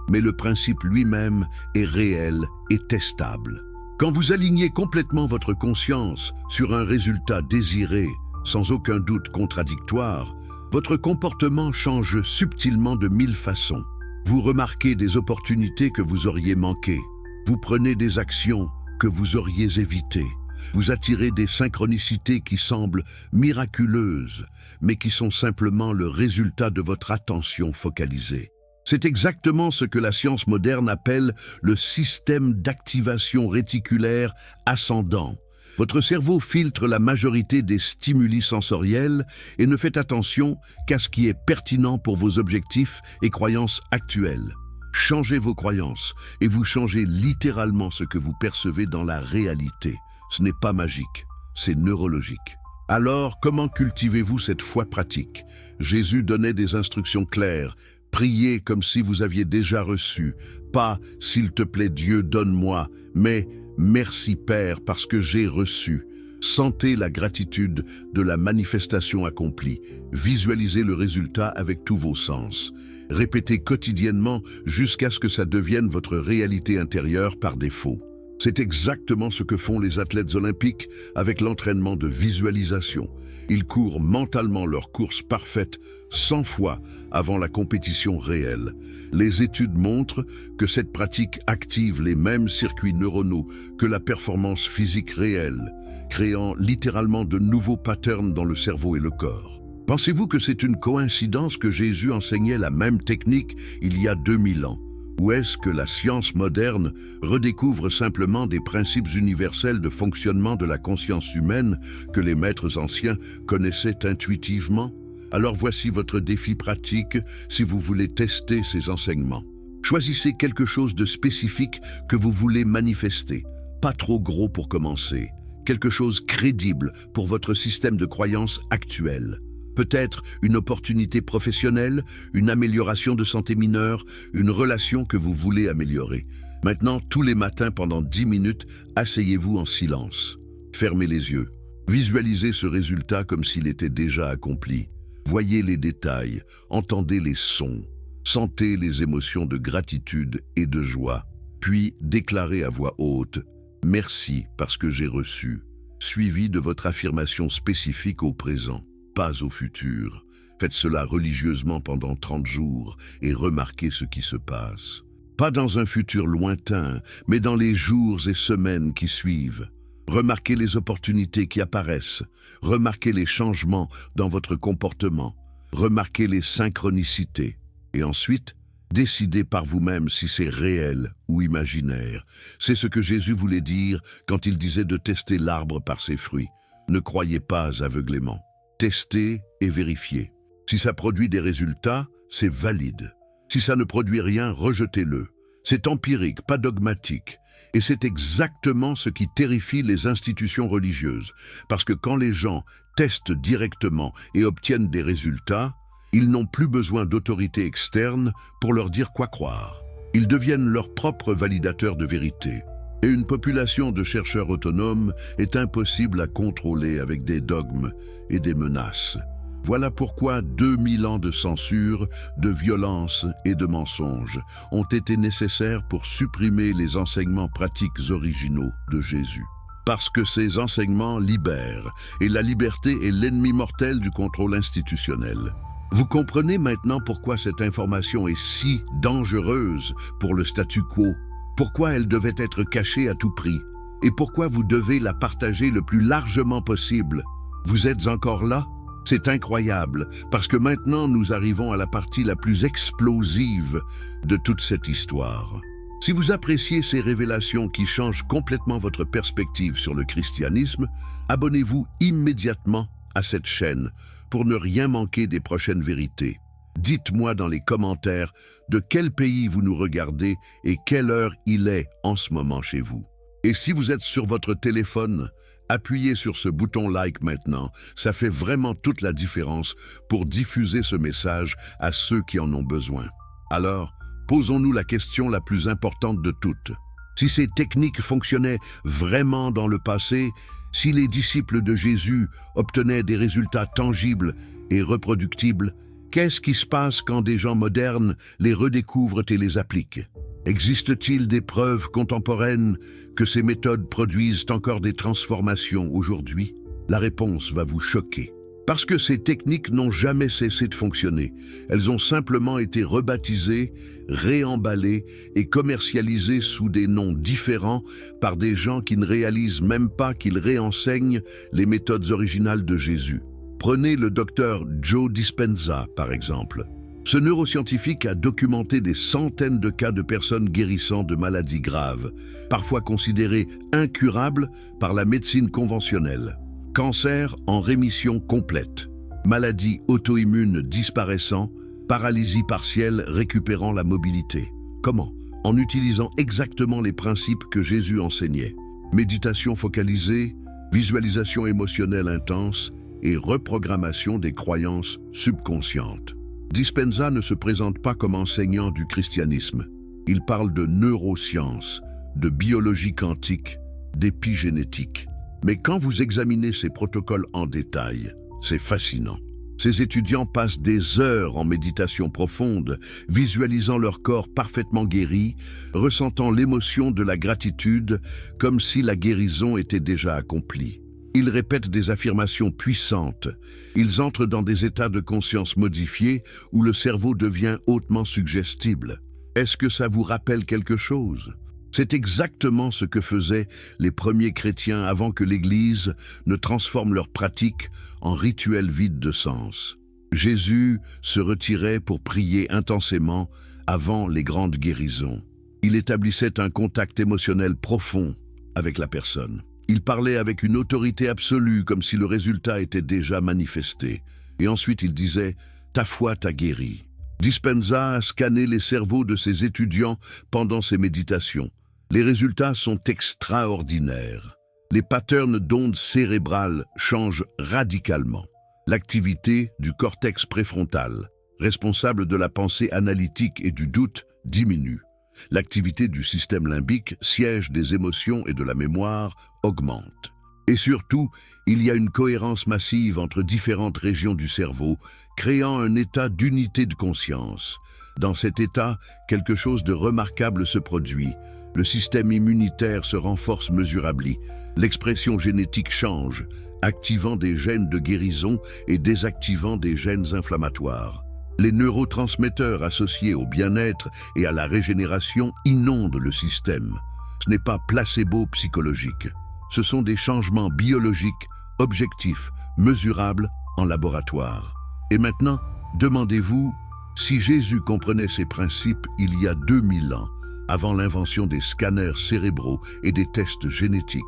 S1: Mais le principe lui-même est réel et testable. Quand vous alignez complètement votre conscience sur un résultat désiré, sans aucun doute contradictoire, votre comportement change subtilement de 1000 façons. Vous remarquez des opportunités que vous auriez manquées. Vous prenez des actions que vous auriez évitées. Vous attirez des synchronicités qui semblent miraculeuses, mais qui sont simplement le résultat de votre attention focalisée. C'est exactement ce que la science moderne appelle le système d'activation réticulaire ascendant. Votre cerveau filtre la majorité des stimuli sensoriels et ne fait attention qu'à ce qui est pertinent pour vos objectifs et croyances actuelles. Changez vos croyances et vous changez littéralement ce que vous percevez dans la réalité. Ce n'est pas magique, c'est neurologique. Alors, comment cultivez-vous cette foi pratique? Jésus donnait des instructions claires. Priez comme si vous aviez déjà reçu. Pas « S'il te plaît Dieu, donne-moi », mais « Merci Père parce que j'ai reçu ». Sentez la gratitude de la manifestation accomplie. Visualisez le résultat avec tous vos sens. Répétez quotidiennement jusqu'à ce que ça devienne votre réalité intérieure par défaut. C'est exactement ce que font les athlètes olympiques avec l'entraînement de visualisation. Ils courent mentalement leur course parfaite 100 fois avant la compétition réelle. Les études montrent que cette pratique active les mêmes circuits neuronaux que la performance physique réelle, créant littéralement de nouveaux patterns dans le cerveau et le corps. Pensez-vous que c'est une coïncidence que Jésus enseignait la même technique il y a 2000 ans? Ou est-ce que la science moderne redécouvre simplement des principes universels de fonctionnement de la conscience humaine que les maîtres anciens connaissaient intuitivement? Alors voici votre défi pratique si vous voulez tester ces enseignements. Choisissez quelque chose de spécifique que vous voulez manifester. Pas trop gros pour commencer. Quelque chose crédible pour votre système de croyance actuel. Peut-être une opportunité professionnelle, une amélioration de santé mineure, une relation que vous voulez améliorer. Maintenant, tous les matins pendant 10 minutes, asseyez-vous en silence. Fermez les yeux. Visualisez ce résultat comme s'il était déjà accompli. Voyez les détails, entendez les sons, sentez les émotions de gratitude et de joie. Puis déclarez à voix haute « Merci parce que j'ai reçu », suivi de votre affirmation spécifique au présent. Pas au futur. Faites cela religieusement pendant 30 jours et remarquez ce qui se passe. Pas dans un futur lointain, mais dans les jours et semaines qui suivent. Remarquez les opportunités qui apparaissent. Remarquez les changements dans votre comportement. Remarquez les synchronicités. Et ensuite, décidez par vous-même si c'est réel ou imaginaire. C'est ce que Jésus voulait dire quand il disait de tester l'arbre par ses fruits. Ne croyez pas aveuglément. Testez et vérifiez. Si ça produit des résultats, c'est valide. Si ça ne produit rien, rejetez-le. C'est empirique, pas dogmatique. Et c'est exactement ce qui terrifie les institutions religieuses. Parce que quand les gens testent directement et obtiennent des résultats, ils n'ont plus besoin d'autorité externe pour leur dire quoi croire. Ils deviennent leurs propres validateurs de vérité. Et une population de chercheurs autonomes est impossible à contrôler avec des dogmes et des menaces. Voilà pourquoi 2000 ans de censure, de violence et de mensonges ont été nécessaires pour supprimer les enseignements pratiques originaux de Jésus. Parce que ces enseignements libèrent, et la liberté est l'ennemi mortel du contrôle institutionnel. Vous comprenez maintenant pourquoi cette information est si dangereuse pour le statu quo, pourquoi elle devait être cachée à tout prix, et pourquoi vous devez la partager le plus largement possible. Vous êtes encore là? C'est incroyable, parce que maintenant nous arrivons à la partie la plus explosive de toute cette histoire. Si vous appréciez ces révélations qui changent complètement votre perspective sur le christianisme, abonnez-vous immédiatement à cette chaîne pour ne rien manquer des prochaines vérités. Dites-moi dans les commentaires de quel pays vous nous regardez et quelle heure il est en ce moment chez vous. Et si vous êtes sur votre téléphone, appuyez sur ce bouton like maintenant, ça fait vraiment toute la différence pour diffuser ce message à ceux qui en ont besoin. Alors, posons-nous la question la plus importante de toutes. Si ces techniques fonctionnaient vraiment dans le passé, si les disciples de Jésus obtenaient des résultats tangibles et reproductibles, qu'est-ce qui se passe quand des gens modernes les redécouvrent et les appliquent? Existe-t-il des preuves contemporaines que ces méthodes produisent encore des transformations aujourd'hui? La réponse va vous choquer. Parce que ces techniques n'ont jamais cessé de fonctionner. Elles ont simplement été rebaptisées, réemballées et commercialisées sous des noms différents par des gens qui ne réalisent même pas qu'ils réenseignent les méthodes originales de Jésus. Prenez le docteur Joe Dispenza, par exemple. Ce neuroscientifique a documenté des centaines de cas de personnes guérissant de maladies graves, parfois considérées incurables par la médecine conventionnelle. Cancer en rémission complète, maladies auto-immunes disparaissant, paralysie partielle récupérant la mobilité. Comment? En utilisant exactement les principes que Jésus enseignait. Méditation focalisée, visualisation émotionnelle intense et reprogrammation des croyances subconscientes. Dispenza ne se présente pas comme enseignant du christianisme. Il parle de neurosciences, de biologie quantique, d'épigénétique. Mais quand vous examinez ces protocoles en détail, c'est fascinant. Ces étudiants passent des heures en méditation profonde, visualisant leur corps parfaitement guéri, ressentant l'émotion de la gratitude comme si la guérison était déjà accomplie. Ils répètent des affirmations puissantes. Ils entrent dans des états de conscience modifiés où le cerveau devient hautement suggestible. Est-ce que ça vous rappelle quelque chose? C'est exactement ce que faisaient les premiers chrétiens avant que l'Église ne transforme leurs pratiques en rituels vides de sens. Jésus se retirait pour prier intensément avant les grandes guérisons. Il établissait un contact émotionnel profond avec la personne. Il parlait avec une autorité absolue, comme si le résultat était déjà manifesté. Et ensuite il disait « Ta foi t'a guéri ». Dispenza a scanné les cerveaux de ses étudiants pendant ses méditations. Les résultats sont extraordinaires. Les patterns d'ondes cérébrales changent radicalement. L'activité du cortex préfrontal, responsable de la pensée analytique et du doute, diminue. L'activité du système limbique, siège des émotions et de la mémoire, augmente. Et surtout, il y a une cohérence massive entre différentes régions du cerveau, créant un état d'unité de conscience. Dans cet état, quelque chose de remarquable se produit. Le système immunitaire se renforce mesurablement. L'expression génétique change, activant des gènes de guérison et désactivant des gènes inflammatoires. Les neurotransmetteurs associés au bien-être et à la régénération inondent le système. Ce n'est pas placebo psychologique. Ce sont des changements biologiques, objectifs, mesurables en laboratoire. Et maintenant, demandez-vous, si Jésus comprenait ces principes il y a 2000 ans, avant l'invention des scanners cérébraux et des tests génétiques,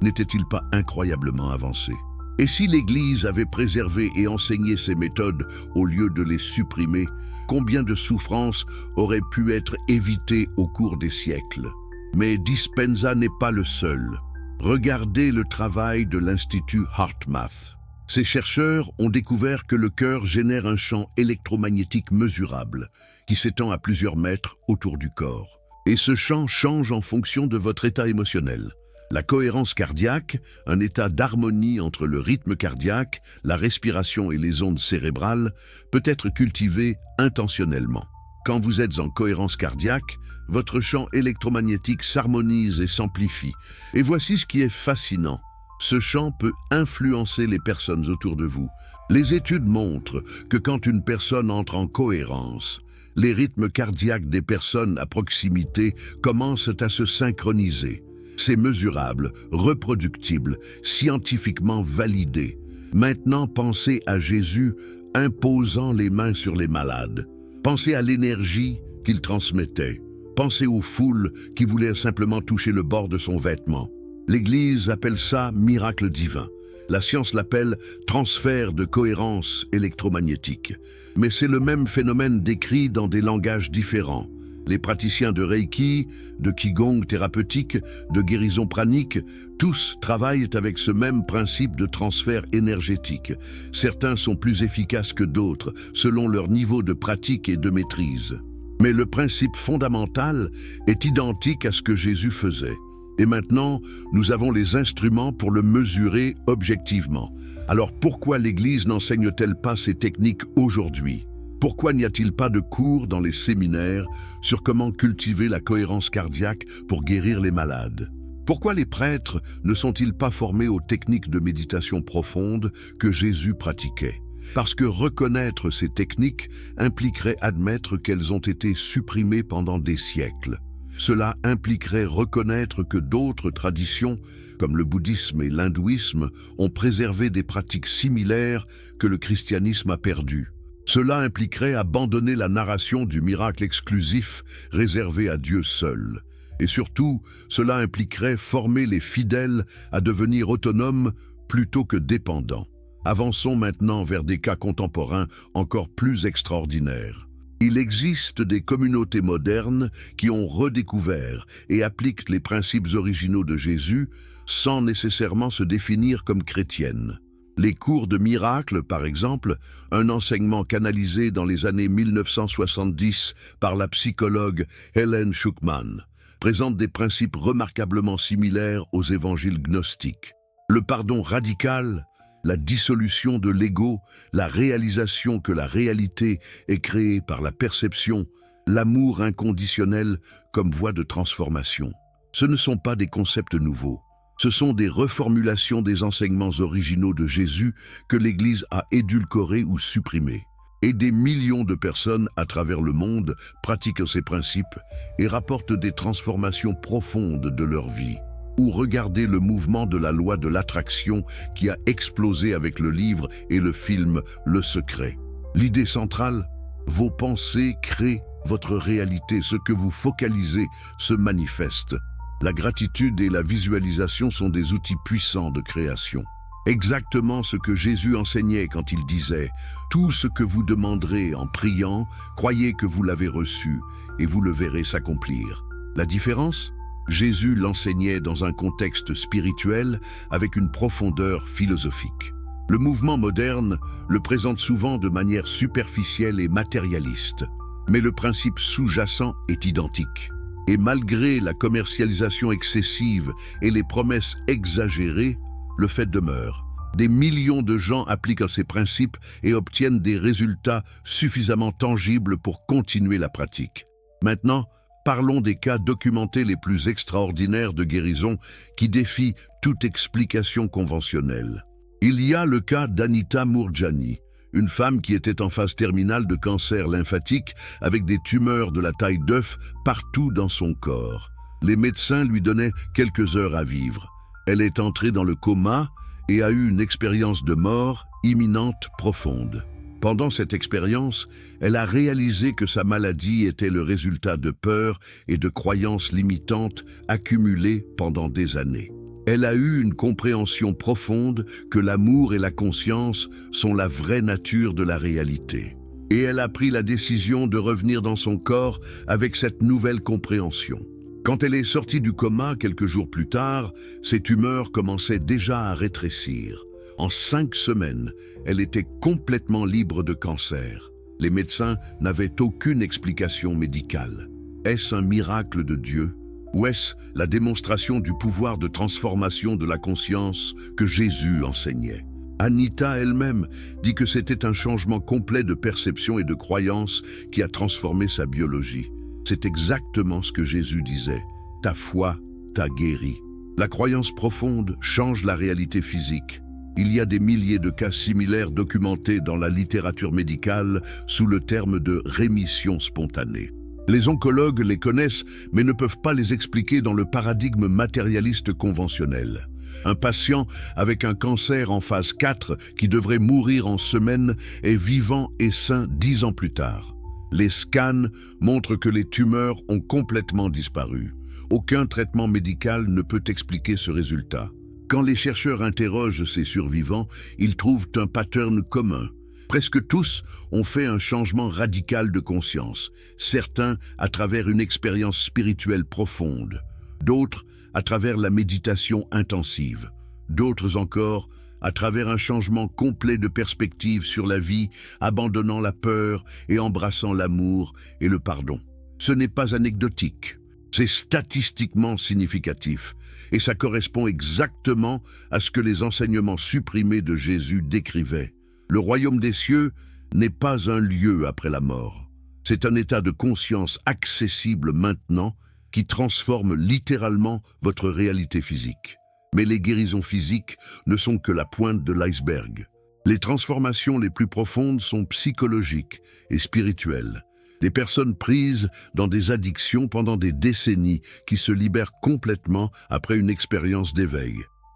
S1: n'était-il pas incroyablement avancé? Et si l'Église avait préservé et enseigné ces méthodes au lieu de les supprimer, combien de souffrances auraient pu être évitées au cours des siècles? Mais Dispenza n'est pas le seul. Regardez le travail de l'Institut HeartMath. Ces chercheurs ont découvert que le cœur génère un champ électromagnétique mesurable qui s'étend à plusieurs mètres autour du corps. Et ce chant change en fonction de votre état émotionnel. La cohérence cardiaque, un état d'harmonie entre le rythme cardiaque, la respiration et les ondes cérébrales, peut être cultivé intentionnellement. Quand vous êtes en cohérence cardiaque, votre champ électromagnétique s'harmonise et s'amplifie. Et voici ce qui est fascinant. Ce champ peut influencer les personnes autour de vous. Les études montrent que quand une personne entre en cohérence, les rythmes cardiaques des personnes à proximité commencent à se synchroniser. C'est mesurable, reproductible, scientifiquement validé. Maintenant, pensez à Jésus imposant les mains sur les malades. Pensez à l'énergie qu'il transmettait. Pensez aux foules qui voulaient simplement toucher le bord de son vêtement. L'Église appelle ça miracle divin. La science l'appelle transfert de cohérence électromagnétique. Mais c'est le même phénomène décrit dans des langages différents. Les praticiens de Reiki, de Qigong thérapeutique, de guérison pranique, tous travaillent avec ce même principe de transfert énergétique. Certains sont plus efficaces que d'autres, selon leur niveau de pratique et de maîtrise. Mais le principe fondamental est identique à ce que Jésus faisait. Et maintenant, nous avons les instruments pour le mesurer objectivement. Alors pourquoi l'Église n'enseigne-t-elle pas ces techniques aujourd'hui ? Pourquoi n'y a-t-il pas de cours dans les séminaires sur comment cultiver la cohérence cardiaque pour guérir les malades? Pourquoi les prêtres ne sont-ils pas formés aux techniques de méditation profonde que Jésus pratiquait? Parce que reconnaître ces techniques impliquerait admettre qu'elles ont été supprimées pendant des siècles. Cela impliquerait reconnaître que d'autres traditions, comme le bouddhisme et l'hindouisme, ont préservé des pratiques similaires que le christianisme a perdues. Cela impliquerait abandonner la narration du miracle exclusif réservé à Dieu seul. Et surtout, cela impliquerait former les fidèles à devenir autonomes plutôt que dépendants. Avançons maintenant vers des cas contemporains encore plus extraordinaires. Il existe des communautés modernes qui ont redécouvert et appliquent les principes originaux de Jésus sans nécessairement se définir comme chrétiennes. Les cours de miracles, par exemple, un enseignement canalisé dans les années 1970 par la psychologue Helen Schucman, présentent des principes remarquablement similaires aux évangiles gnostiques. Le pardon radical, la dissolution de l'ego, la réalisation que la réalité est créée par la perception, l'amour inconditionnel comme voie de transformation. Ce ne sont pas des concepts nouveaux. Ce sont des reformulations des enseignements originaux de Jésus que l'Église a édulcorés ou supprimés. Et des millions de personnes à travers le monde pratiquent ces principes et rapportent des transformations profondes de leur vie. Ou regardez le mouvement de la loi de l'attraction qui a explosé avec le livre et le film Le Secret. L'idée centrale, vos pensées créent votre réalité, ce que vous focalisez se manifeste. La gratitude et la visualisation sont des outils puissants de création. Exactement ce que Jésus enseignait quand il disait « Tout ce que vous demanderez en priant, croyez que vous l'avez reçu, et vous le verrez s'accomplir. » La différence ? Jésus l'enseignait dans un contexte spirituel avec une profondeur philosophique. Le mouvement moderne le présente souvent de manière superficielle et matérialiste, mais le principe sous-jacent est identique. Et malgré la commercialisation excessive et les promesses exagérées, le fait demeure. Des millions de gens appliquent ces principes et obtiennent des résultats suffisamment tangibles pour continuer la pratique. Maintenant, parlons des cas documentés les plus extraordinaires de guérison qui défient toute explication conventionnelle. Il y a le cas d'Anita Moorjani, une femme qui était en phase terminale de cancer lymphatique avec des tumeurs de la taille d'œuf partout dans son corps. Les médecins lui donnaient quelques heures à vivre. Elle est entrée dans le coma et a eu une expérience de mort imminente profonde. Pendant cette expérience, elle a réalisé que sa maladie était le résultat de peurs et de croyances limitantes accumulées pendant des années. Elle a eu une compréhension profonde que l'amour et la conscience sont la vraie nature de la réalité. Et elle a pris la décision de revenir dans son corps avec cette nouvelle compréhension. Quand elle est sortie du coma quelques jours plus tard, ses tumeurs commençaient déjà à rétrécir. En 5 semaines, elle était complètement libre de cancer. Les médecins n'avaient aucune explication médicale. Est-ce un miracle de Dieu? Ou est-ce la démonstration du pouvoir de transformation de la conscience que Jésus enseignait? Anita elle-même dit que c'était un changement complet de perception et de croyance qui a transformé sa biologie. C'est exactement ce que Jésus disait. Ta foi t'a guéri. La croyance profonde change la réalité physique. Il y a des milliers de cas similaires documentés dans la littérature médicale sous le terme de rémission spontanée. Les oncologues les connaissent, mais ne peuvent pas les expliquer dans le paradigme matérialiste conventionnel. Un patient avec un cancer en phase 4 qui devrait mourir en semaines est vivant et sain 10 ans plus tard. Les scans montrent que les tumeurs ont complètement disparu. Aucun traitement médical ne peut expliquer ce résultat. Quand les chercheurs interrogent ces survivants, ils trouvent un pattern commun. Presque tous ont fait un changement radical de conscience, certains à travers une expérience spirituelle profonde, d'autres à travers la méditation intensive, d'autres encore à travers un changement complet de perspective sur la vie, abandonnant la peur et embrassant l'amour et le pardon. Ce n'est pas anecdotique, c'est statistiquement significatif, et ça correspond exactement à ce que les enseignements supprimés de Jésus décrivaient. Le royaume des cieux n'est pas un lieu après la mort. C'est un état de conscience accessible maintenant qui transforme littéralement votre réalité physique. Mais les guérisons physiques ne sont que la pointe de l'iceberg. Les transformations les plus profondes sont psychologiques et spirituelles. Des personnes prises dans des addictions pendant des décennies qui se libèrent complètement après une expérience d'éveil.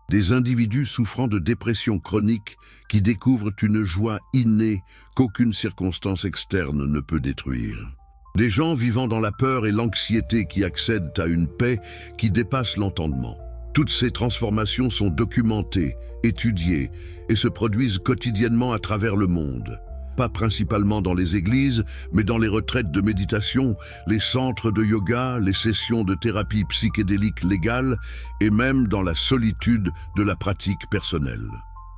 S1: Des individus souffrant de dépression chronique qui découvrent une joie innée qu'aucune circonstance externe ne peut détruire. Des gens vivant dans la peur et l'anxiété qui accèdent à une paix qui dépasse l'entendement. Toutes ces transformations sont documentées, étudiées et se produisent quotidiennement à travers le monde. Pas principalement dans les églises, mais dans les retraites de méditation, les centres de yoga, les sessions de thérapie psychédélique légale et même dans la solitude de la pratique personnelle.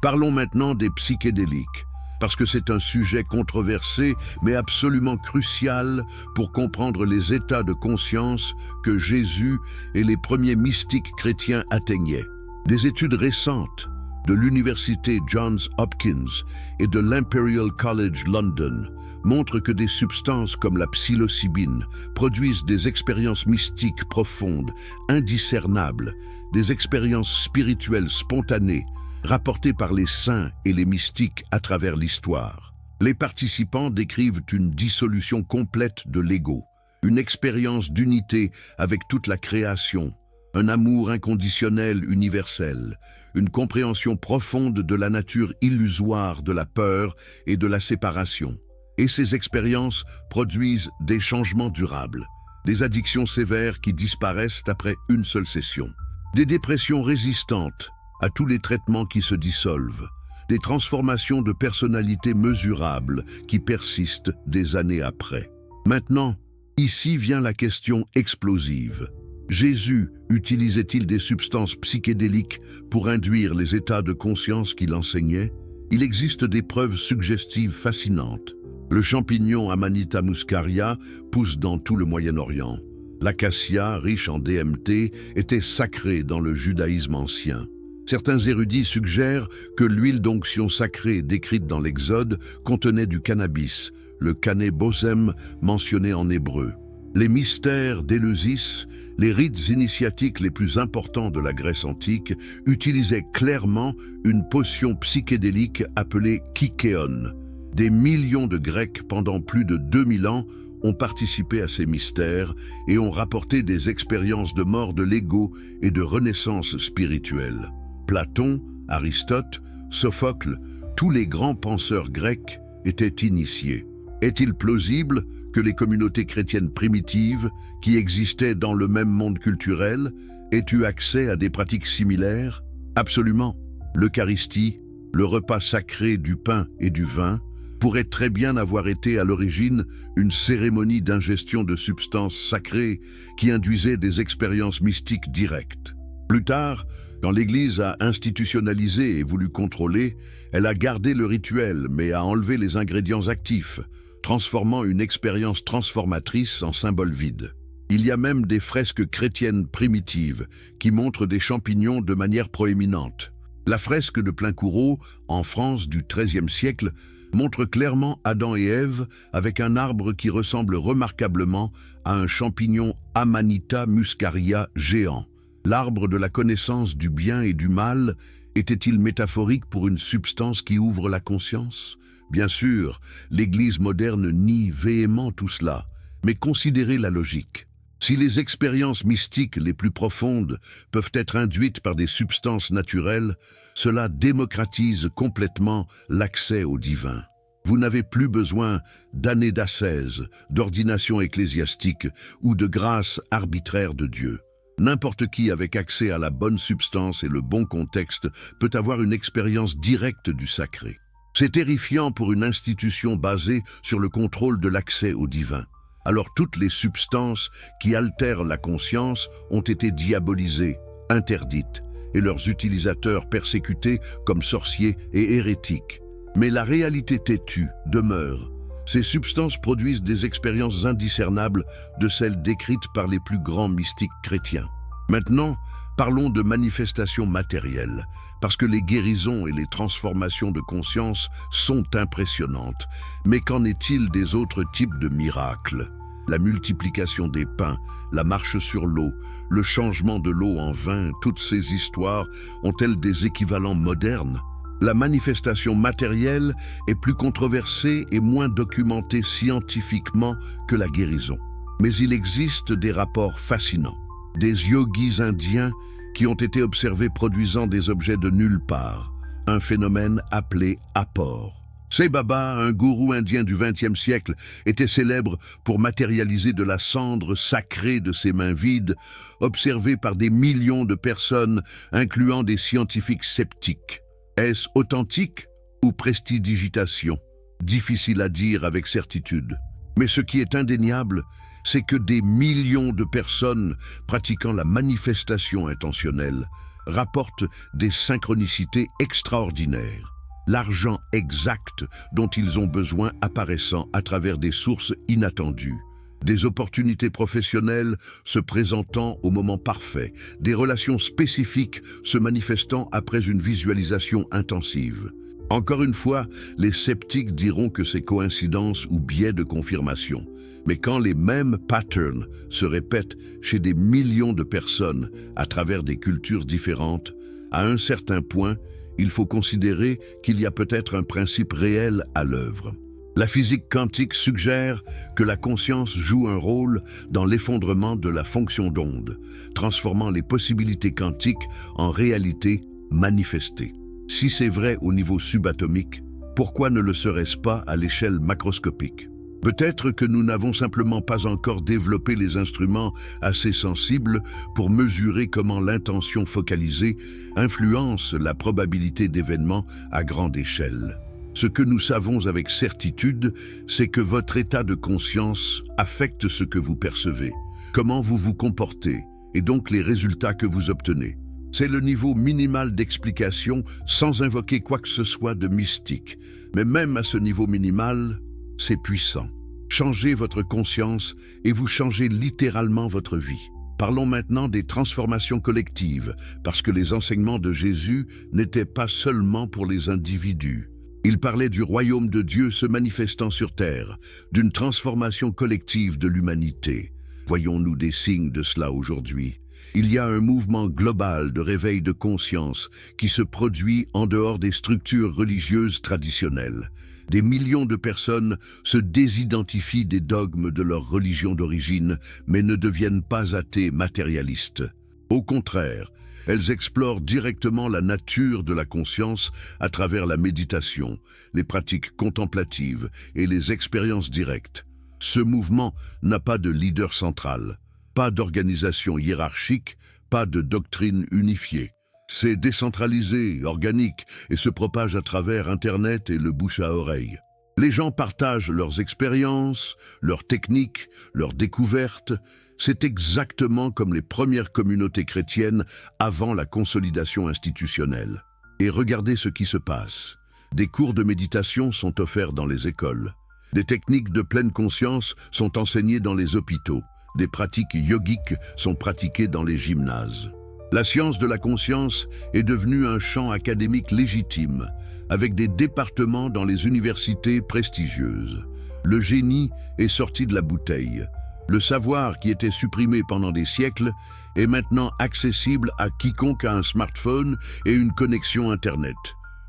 S1: Parlons maintenant des psychédéliques, parce que c'est un sujet controversé mais absolument crucial pour comprendre les états de conscience que Jésus et les premiers mystiques chrétiens atteignaient. Des études récentes de l'université Johns Hopkins et de l'Imperial College London montrent que des substances comme la psilocybine produisent des expériences mystiques profondes, indiscernables, des expériences spirituelles spontanées, rapportées par les saints et les mystiques à travers l'histoire. Les participants décrivent une dissolution complète de l'ego, une expérience d'unité avec toute la création, un amour inconditionnel universel, une compréhension profonde de la nature illusoire de la peur et de la séparation. Et ces expériences produisent des changements durables, des addictions sévères qui disparaissent après une seule session, des dépressions résistantes à tous les traitements qui se dissolvent, des transformations de personnalité mesurables qui persistent des années après. Maintenant, ici vient la question explosive. Jésus utilisait-il des substances psychédéliques pour induire les états de conscience qu'il enseignait? Il existe des preuves suggestives fascinantes. Le champignon Amanita muscaria pousse dans tout le Moyen-Orient. L'acacia, riche en DMT, était sacrée dans le judaïsme ancien. Certains érudits suggèrent que l'huile d'onction sacrée décrite dans l'Exode contenait du cannabis, le cannabosem mentionné en hébreu. Les mystères d'Éleusis, les rites initiatiques les plus importants de la Grèce antique, utilisaient clairement une potion psychédélique appelée kykéon. Des millions de Grecs pendant plus de 2000 ans ont participé à ces mystères et ont rapporté des expériences de mort de l'ego et de renaissance spirituelle. Platon, Aristote, Sophocle, tous les grands penseurs grecs étaient initiés. Est-il plausible que les communautés chrétiennes primitives, qui existaient dans le même monde culturel, aient eu accès à des pratiques similaires? Absolument. L'Eucharistie, le repas sacré du pain et du vin, pourrait très bien avoir été à l'origine une cérémonie d'ingestion de substances sacrées qui induisait des expériences mystiques directes. Plus tard, quand l'Église a institutionnalisé et voulu contrôler, elle a gardé le rituel mais a enlevé les ingrédients actifs, transformant une expérience transformatrice en symbole vide. Il y a même des fresques chrétiennes primitives qui montrent des champignons de manière proéminente. La fresque de Plaincourau, en France du XIIIe siècle, montre clairement Adam et Ève avec un arbre qui ressemble remarquablement à un champignon Amanita muscaria géant. L'arbre de la connaissance du bien et du mal était-il métaphorique pour une substance qui ouvre la conscience? Bien sûr, l'Église moderne nie véhément tout cela, mais considérez la logique. Si les expériences mystiques les plus profondes peuvent être induites par des substances naturelles, cela démocratise complètement l'accès au divin. Vous n'avez plus besoin d'années d'ascèse, d'ordination ecclésiastique ou de grâce arbitraire de Dieu. N'importe qui avec accès à la bonne substance et le bon contexte peut avoir une expérience directe du sacré. C'est terrifiant pour une institution basée sur le contrôle de l'accès au divin. Alors toutes les substances qui altèrent la conscience ont été diabolisées, interdites, et leurs utilisateurs persécutés comme sorciers et hérétiques. Mais la réalité têtue demeure. Ces substances produisent des expériences indiscernables de celles décrites par les plus grands mystiques chrétiens. Maintenant, parlons de manifestations matérielles, parce que les guérisons et les transformations de conscience sont impressionnantes. Mais qu'en est-il des autres types de miracles? La multiplication des pains, la marche sur l'eau, le changement de l'eau en vin, toutes ces histoires ont-elles des équivalents modernes? La manifestation matérielle est plus controversée et moins documentée scientifiquement que la guérison. Mais il existe des rapports fascinants. Des yogis indiens qui ont été observés produisant des objets de nulle part, un phénomène appelé apport. Sai Baba, un gourou indien du XXe siècle, était célèbre pour matérialiser de la cendre sacrée de ses mains vides, observée par des millions de personnes, incluant des scientifiques sceptiques. Est-ce authentique ou prestidigitation? Difficile à dire avec certitude. Mais ce qui est indéniable, c'est que des millions de personnes pratiquant la manifestation intentionnelle rapportent des synchronicités extraordinaires. L'argent exact dont ils ont besoin apparaissant à travers des sources inattendues, des opportunités professionnelles se présentant au moment parfait, des relations spécifiques se manifestant après une visualisation intensive. Encore une fois, les sceptiques diront que c'est coïncidence ou biais de confirmation. Mais quand les mêmes patterns se répètent chez des millions de personnes à travers des cultures différentes, à un certain point, il faut considérer qu'il y a peut-être un principe réel à l'œuvre. La physique quantique suggère que la conscience joue un rôle dans l'effondrement de la fonction d'onde, transformant les possibilités quantiques en réalité manifestée. Si c'est vrai au niveau subatomique, pourquoi ne le serait-ce pas à l'échelle macroscopique? Peut-être que nous n'avons simplement pas encore développé les instruments assez sensibles pour mesurer comment l'intention focalisée influence la probabilité d'événements à grande échelle. Ce que nous savons avec certitude, c'est que votre état de conscience affecte ce que vous percevez, comment vous vous comportez, et donc les résultats que vous obtenez. C'est le niveau minimal d'explication sans invoquer quoi que ce soit de mystique. Mais même à ce niveau minimal, c'est puissant. Changez votre conscience et vous changez littéralement votre vie. Parlons maintenant des transformations collectives, parce que les enseignements de Jésus n'étaient pas seulement pour les individus. Il parlait du royaume de Dieu se manifestant sur terre, d'une transformation collective de l'humanité. Voyons-nous des signes de cela aujourd'hui? Il y a un mouvement global de réveil de conscience qui se produit en dehors des structures religieuses traditionnelles. Des millions de personnes se désidentifient des dogmes de leur religion d'origine, mais ne deviennent pas athées matérialistes. Au contraire, elles explorent directement la nature de la conscience à travers la méditation, les pratiques contemplatives et les expériences directes. Ce mouvement n'a pas de leader central, pas d'organisation hiérarchique, pas de doctrine unifiée. C'est décentralisé, organique et se propage à travers Internet et le bouche à oreille. Les gens partagent leurs expériences, leurs techniques, leurs découvertes. C'est exactement comme les premières communautés chrétiennes avant la consolidation institutionnelle. Et regardez ce qui se passe. Des cours de méditation sont offerts dans les écoles. Des techniques de pleine conscience sont enseignées dans les hôpitaux. des pratiques yogiques sont pratiquées dans les gymnases. La science de la conscience est devenue un champ académique légitime, avec des départements dans les universités prestigieuses. Le génie est sorti de la bouteille. Le savoir qui était supprimé pendant des siècles est maintenant accessible à quiconque a un smartphone et une connexion Internet.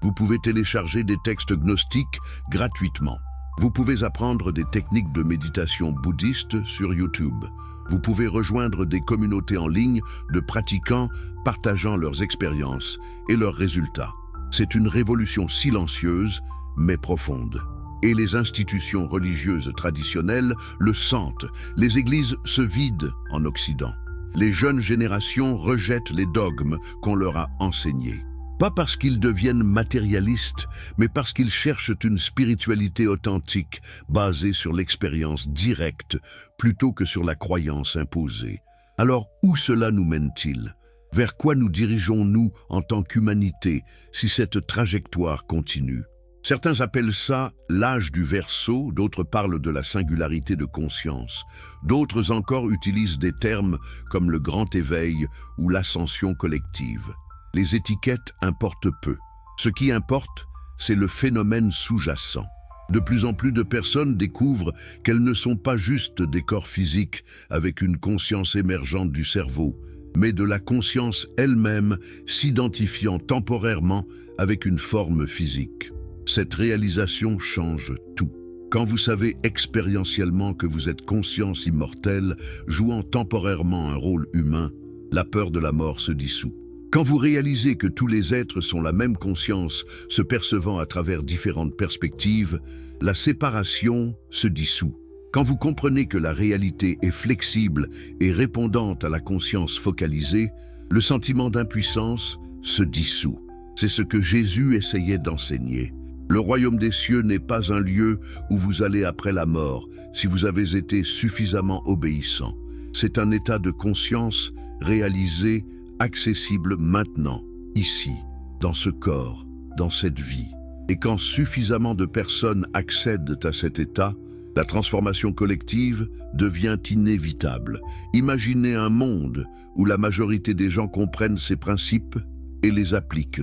S1: Vous pouvez télécharger des textes gnostiques gratuitement. Vous pouvez apprendre des techniques de méditation bouddhiste sur YouTube. Vous pouvez rejoindre des communautés en ligne de pratiquants partageant leurs expériences et leurs résultats. C'est une révolution silencieuse, mais profonde. Et les institutions religieuses traditionnelles le sentent. Les églises se vident en Occident. Les jeunes générations rejettent les dogmes qu'on leur a enseignés. Pas parce qu'ils deviennent matérialistes, mais parce qu'ils cherchent une spiritualité authentique, basée sur l'expérience directe, plutôt que sur la croyance imposée. Alors, où cela nous mène-t-il? Vers quoi nous dirigeons-nous en tant qu'humanité si cette trajectoire continue? Certains appellent ça l'âge du Verseau, d'autres parlent de la singularité de conscience. D'autres encore utilisent des termes comme le grand éveil ou l'ascension collective. Les étiquettes importent peu. Ce qui importe, c'est le phénomène sous-jacent. De plus en plus de personnes découvrent qu'elles ne sont pas juste des corps physiques avec une conscience émergente du cerveau, mais de la conscience elle-même s'identifiant temporairement avec une forme physique. Cette réalisation change tout. Quand vous savez expérientiellement que vous êtes conscience immortelle, jouant temporairement un rôle humain, la peur de la mort se dissout. Quand vous réalisez que tous les êtres sont la même conscience, se percevant à travers différentes perspectives, la séparation se dissout. Quand vous comprenez que la réalité est flexible et répondante à la conscience focalisée, le sentiment d'impuissance se dissout. C'est ce que Jésus essayait d'enseigner. Le royaume des cieux n'est pas un lieu où vous allez après la mort, si vous avez été suffisamment obéissant. C'est un état de conscience réalisé, accessible maintenant, ici, dans ce corps, dans cette vie. Et quand suffisamment de personnes accèdent à cet état, la transformation collective devient inévitable. Imaginez un monde où la majorité des gens comprennent ces principes et les appliquent,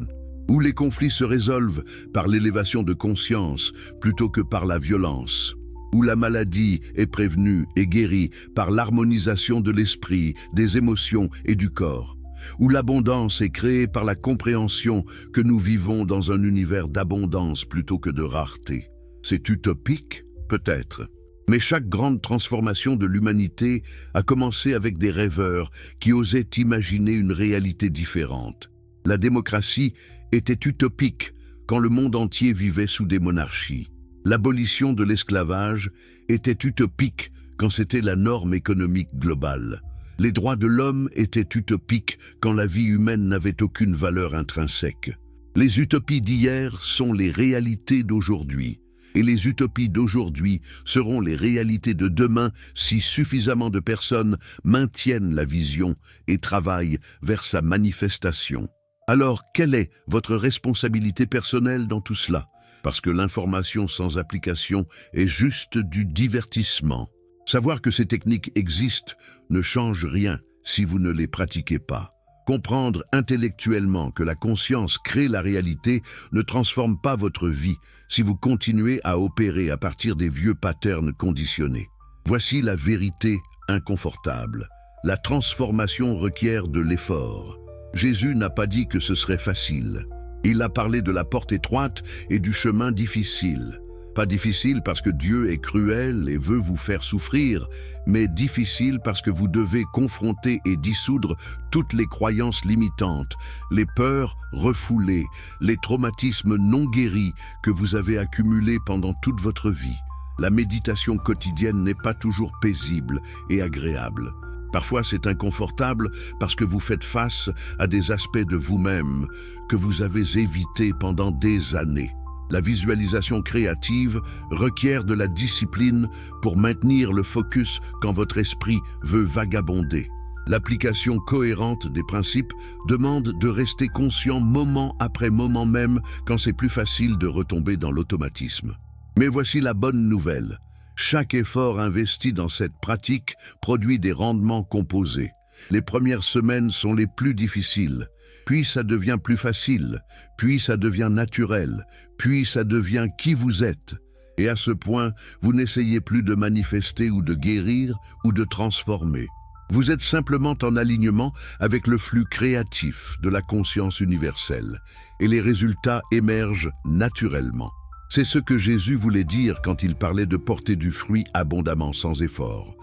S1: où les conflits se résolvent par l'élévation de conscience plutôt que par la violence, où la maladie est prévenue et guérie par l'harmonisation de l'esprit, des émotions et du corps, où l'abondance est créée par la compréhension que nous vivons dans un univers d'abondance plutôt que de rareté. C'est utopique, peut-être, mais chaque grande transformation de l'humanité a commencé avec des rêveurs qui osaient imaginer une réalité différente. La démocratie était utopique quand le monde entier vivait sous des monarchies. L'abolition de l'esclavage était utopique quand c'était la norme économique globale. Les droits de l'homme étaient utopiques quand la vie humaine n'avait aucune valeur intrinsèque. Les utopies d'hier sont les réalités d'aujourd'hui, et les utopies d'aujourd'hui seront les réalités de demain si suffisamment de personnes maintiennent la vision et travaillent vers sa manifestation. Alors, quelle est votre responsabilité personnelle dans tout cela? Parce que l'information sans application est juste du divertissement. Savoir que ces techniques existent ne change rien si vous ne les pratiquez pas. Comprendre intellectuellement que la conscience crée la réalité ne transforme pas votre vie si vous continuez à opérer à partir des vieux patterns conditionnés. Voici la vérité inconfortable. La transformation requiert de l'effort. Jésus n'a pas dit que ce serait facile. Il a parlé de la porte étroite et du chemin difficile. Pas difficile parce que Dieu est cruel et veut vous faire souffrir, mais difficile parce que vous devez confronter et dissoudre toutes les croyances limitantes, les peurs refoulées, les traumatismes non guéris que vous avez accumulés pendant toute votre vie. La méditation quotidienne n'est pas toujours paisible et agréable. Parfois c'est inconfortable parce que vous faites face à des aspects de vous-même que vous avez évités pendant des années. La visualisation créative requiert de la discipline pour maintenir le focus quand votre esprit veut vagabonder. L'application cohérente des principes demande de rester conscient moment après moment même quand c'est plus facile de retomber dans l'automatisme. Mais voici la bonne nouvelle. Chaque effort investi dans cette pratique produit des rendements composés. Les premières semaines sont les plus difficiles, puis ça devient plus facile, puis ça devient naturel, puis ça devient qui vous êtes. Et à ce point, vous n'essayez plus de manifester ou de guérir ou de transformer. Vous êtes simplement en alignement avec le flux créatif de la conscience universelle, et les résultats émergent naturellement. C'est ce que Jésus voulait dire quand il parlait de porter du fruit abondamment sans effort.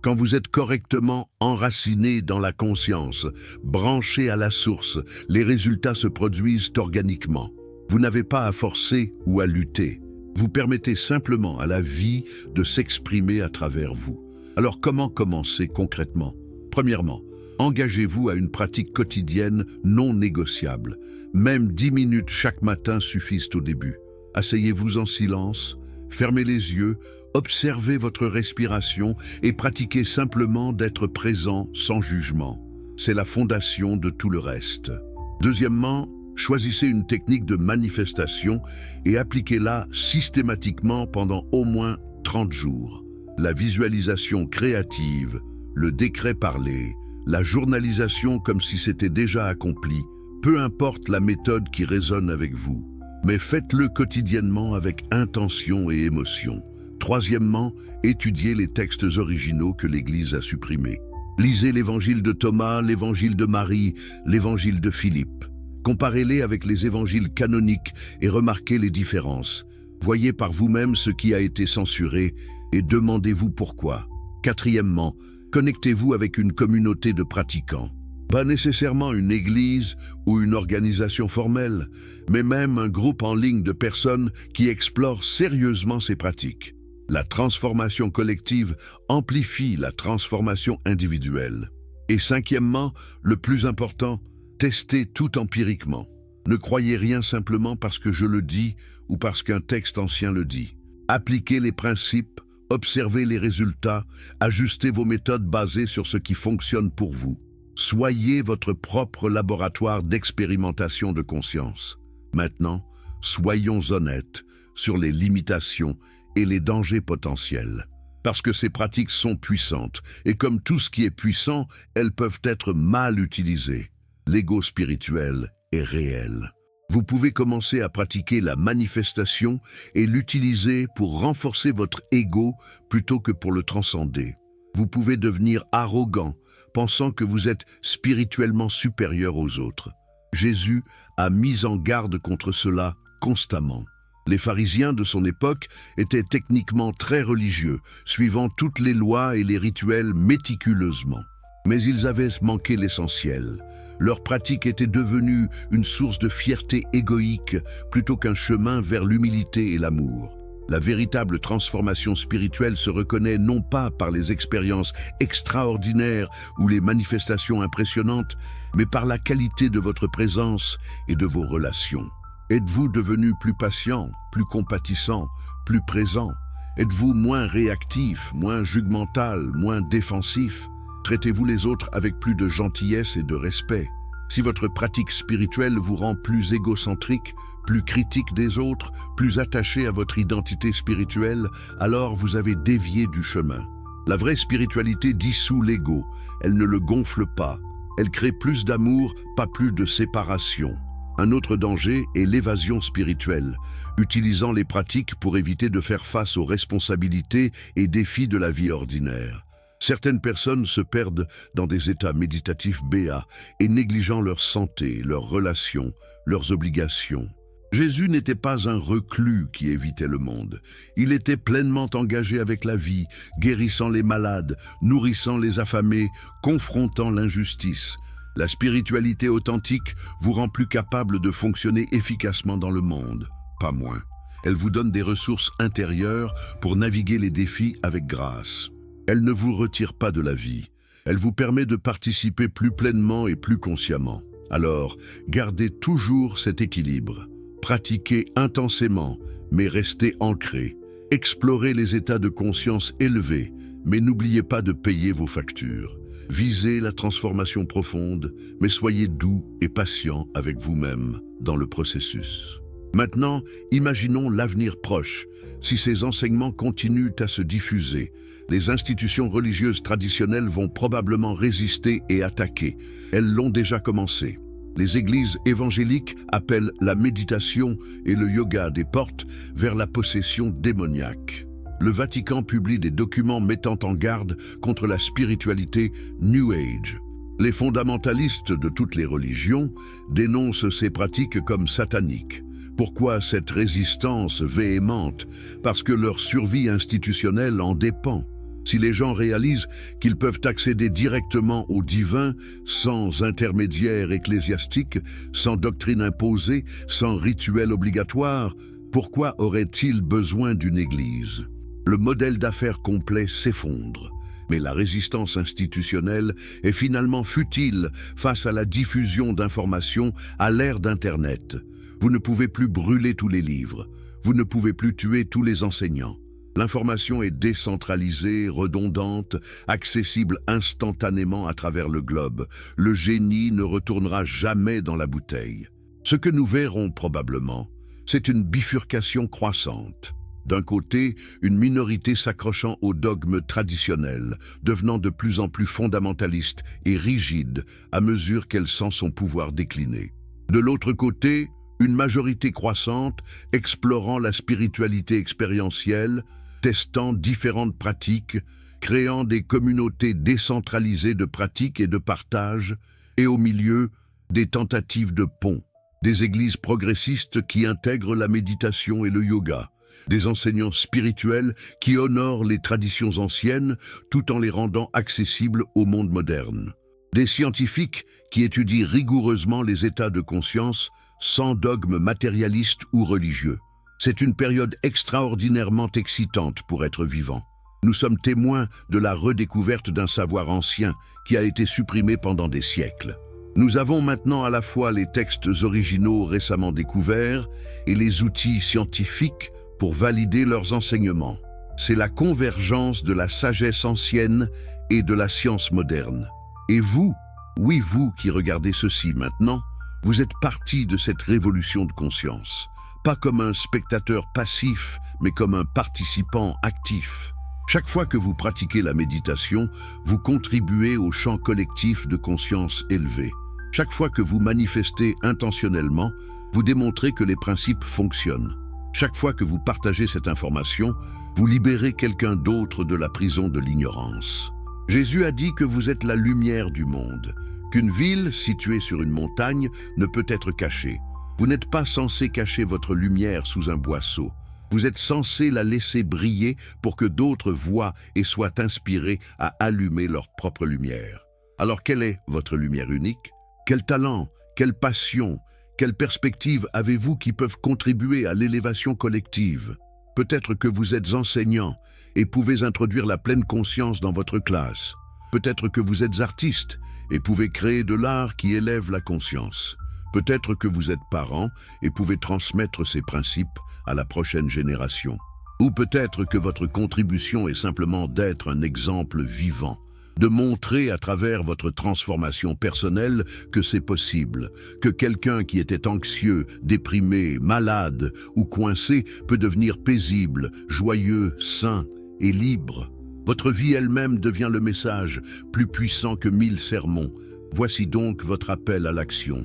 S1: Quand vous êtes correctement enraciné dans la conscience, branché à la source, les résultats se produisent organiquement. Vous n'avez pas à forcer ou à lutter. Vous permettez simplement à la vie de s'exprimer à travers vous. Alors comment commencer concrètement? Premièrement, engagez-vous à une pratique quotidienne non négociable. Même 10 minutes chaque matin suffisent au début. Asseyez-vous en silence, fermez les yeux, observez votre respiration et pratiquez simplement d'être présent sans jugement. C'est la fondation de tout le reste. Deuxièmement, choisissez une technique de manifestation et appliquez-la systématiquement pendant au moins 30 jours. La visualisation créative, le décret parlé, la journalisation comme si c'était déjà accompli, peu importe la méthode qui résonne avec vous. Mais faites-le quotidiennement avec intention et émotion. Troisièmement, étudiez les textes originaux que l'Église a supprimés. Lisez l'évangile de Thomas, l'évangile de Marie, l'évangile de Philippe. Comparez-les avec les évangiles canoniques et remarquez les différences. Voyez par vous-même ce qui a été censuré et demandez-vous pourquoi. Quatrièmement, connectez-vous avec une communauté de pratiquants. Pas nécessairement une église ou une organisation formelle, mais même un groupe en ligne de personnes qui explorent sérieusement ces pratiques. La transformation collective amplifie la transformation individuelle. Et cinquièmement, le plus important, testez tout empiriquement. Ne croyez rien simplement parce que je le dis ou parce qu'un texte ancien le dit. Appliquez les principes, observez les résultats, ajustez vos méthodes basées sur ce qui fonctionne pour vous. Soyez votre propre laboratoire d'expérimentation de conscience. Maintenant, soyons honnêtes sur les limitations et les dangers potentiels. Parce que ces pratiques sont puissantes, et comme tout ce qui est puissant, elles peuvent être mal utilisées. L'ego spirituel est réel. Vous pouvez commencer à pratiquer la manifestation et l'utiliser pour renforcer votre ego plutôt que pour le transcender. Vous pouvez devenir arrogant, pensant que vous êtes spirituellement supérieur aux autres. Jésus a mis en garde contre cela constamment. Les pharisiens de son époque étaient techniquement très religieux, suivant toutes les lois et les rituels méticuleusement. Mais ils avaient manqué l'essentiel. Leur pratique était devenue une source de fierté égoïque plutôt qu'un chemin vers l'humilité et l'amour. La véritable transformation spirituelle se reconnaît non pas par les expériences extraordinaires ou les manifestations impressionnantes, mais par la qualité de votre présence et de vos relations. Êtes-vous devenu plus patient, plus compatissant, plus présent? Êtes-vous moins réactif, moins jugmental, moins défensif? Traitez-vous les autres avec plus de gentillesse et de respect? Si votre pratique spirituelle vous rend plus égocentrique, plus critique des autres, plus attaché à votre identité spirituelle, alors vous avez dévié du chemin. La vraie spiritualité dissout l'ego, elle ne le gonfle pas. Elle crée plus d'amour, pas plus de séparation. Un autre danger est l'évasion spirituelle, utilisant les pratiques pour éviter de faire face aux responsabilités et défis de la vie ordinaire. Certaines personnes se perdent dans des états méditatifs béats et négligeant leur santé, leurs relations, leurs obligations. Jésus n'était pas un reclus qui évitait le monde. Il était pleinement engagé avec la vie, guérissant les malades, nourrissant les affamés, confrontant l'injustice. La spiritualité authentique vous rend plus capable de fonctionner efficacement dans le monde, pas moins. Elle vous donne des ressources intérieures pour naviguer les défis avec grâce. Elle ne vous retire pas de la vie. Elle vous permet de participer plus pleinement et plus consciemment. Alors, gardez toujours cet équilibre. Pratiquez intensément, mais restez ancré. Explorez les états de conscience élevés, mais n'oubliez pas de payer vos factures. Visez la transformation profonde, mais soyez doux et patient avec vous-même dans le processus. Maintenant, imaginons l'avenir proche. Si ces enseignements continuent à se diffuser, les institutions religieuses traditionnelles vont probablement résister et attaquer. Elles l'ont déjà commencé. Les églises évangéliques appellent la méditation et le yoga des portes vers la possession démoniaque. Le Vatican publie des documents mettant en garde contre la spiritualité New Age. Les fondamentalistes de toutes les religions dénoncent ces pratiques comme sataniques. Pourquoi cette résistance véhémente? Parce que leur survie institutionnelle en dépend. Si les gens réalisent qu'ils peuvent accéder directement au divin, sans intermédiaire ecclésiastique, sans doctrine imposée, sans rituel obligatoire, pourquoi auraient-ils besoin d'une église? Le modèle d'affaires complet s'effondre. Mais la résistance institutionnelle est finalement futile face à la diffusion d'informations à l'ère d'Internet. Vous ne pouvez plus brûler tous les livres. Vous ne pouvez plus tuer tous les enseignants. L'information est décentralisée, redondante, accessible instantanément à travers le globe. Le génie ne retournera jamais dans la bouteille. Ce que nous verrons probablement, c'est une bifurcation croissante. D'un côté, une minorité s'accrochant aux dogmes traditionnels, devenant de plus en plus fondamentaliste et rigide à mesure qu'elle sent son pouvoir décliner. De l'autre côté, une majorité croissante explorant la spiritualité expérientielle, testant différentes pratiques, créant des communautés décentralisées de pratiques et de partage, et au milieu, des tentatives de pont, des églises progressistes qui intègrent la méditation et le yoga, des enseignants spirituels qui honorent les traditions anciennes tout en les rendant accessibles au monde moderne, des scientifiques qui étudient rigoureusement les états de conscience sans dogme matérialiste ou religieux. C'est une période extraordinairement excitante pour être vivant. Nous sommes témoins de la redécouverte d'un savoir ancien qui a été supprimé pendant des siècles. Nous avons maintenant à la fois les textes originaux récemment découverts et les outils scientifiques pour valider leurs enseignements. C'est la convergence de la sagesse ancienne et de la science moderne. Et vous, oui vous qui regardez ceci maintenant, vous êtes partie de cette révolution de conscience. Pas comme un spectateur passif, mais comme un participant actif. Chaque fois que vous pratiquez la méditation, vous contribuez au champ collectif de conscience élevé. Chaque fois que vous manifestez intentionnellement, vous démontrez que les principes fonctionnent. Chaque fois que vous partagez cette information, vous libérez quelqu'un d'autre de la prison de l'ignorance. Jésus a dit que vous êtes la lumière du monde, qu'une ville située sur une montagne ne peut être cachée. Vous n'êtes pas censé cacher votre lumière sous un boisseau. Vous êtes censé la laisser briller pour que d'autres voient et soient inspirés à allumer leur propre lumière. Alors quelle est votre lumière unique? Quel talent, quelle passion, quelle perspective avez-vous qui peuvent contribuer à l'élévation collective? Peut-être que vous êtes enseignant et pouvez introduire la pleine conscience dans votre classe. Peut-être que vous êtes artiste et pouvez créer de l'art qui élève la conscience. Peut-être que vous êtes parent et pouvez transmettre ces principes à la prochaine génération. Ou peut-être que votre contribution est simplement d'être un exemple vivant, de montrer à travers votre transformation personnelle que c'est possible, que quelqu'un qui était anxieux, déprimé, malade ou coincé peut devenir paisible, joyeux, sain et libre. Votre vie elle-même devient le message, plus puissant que 1000 sermons. Voici donc votre appel à l'action.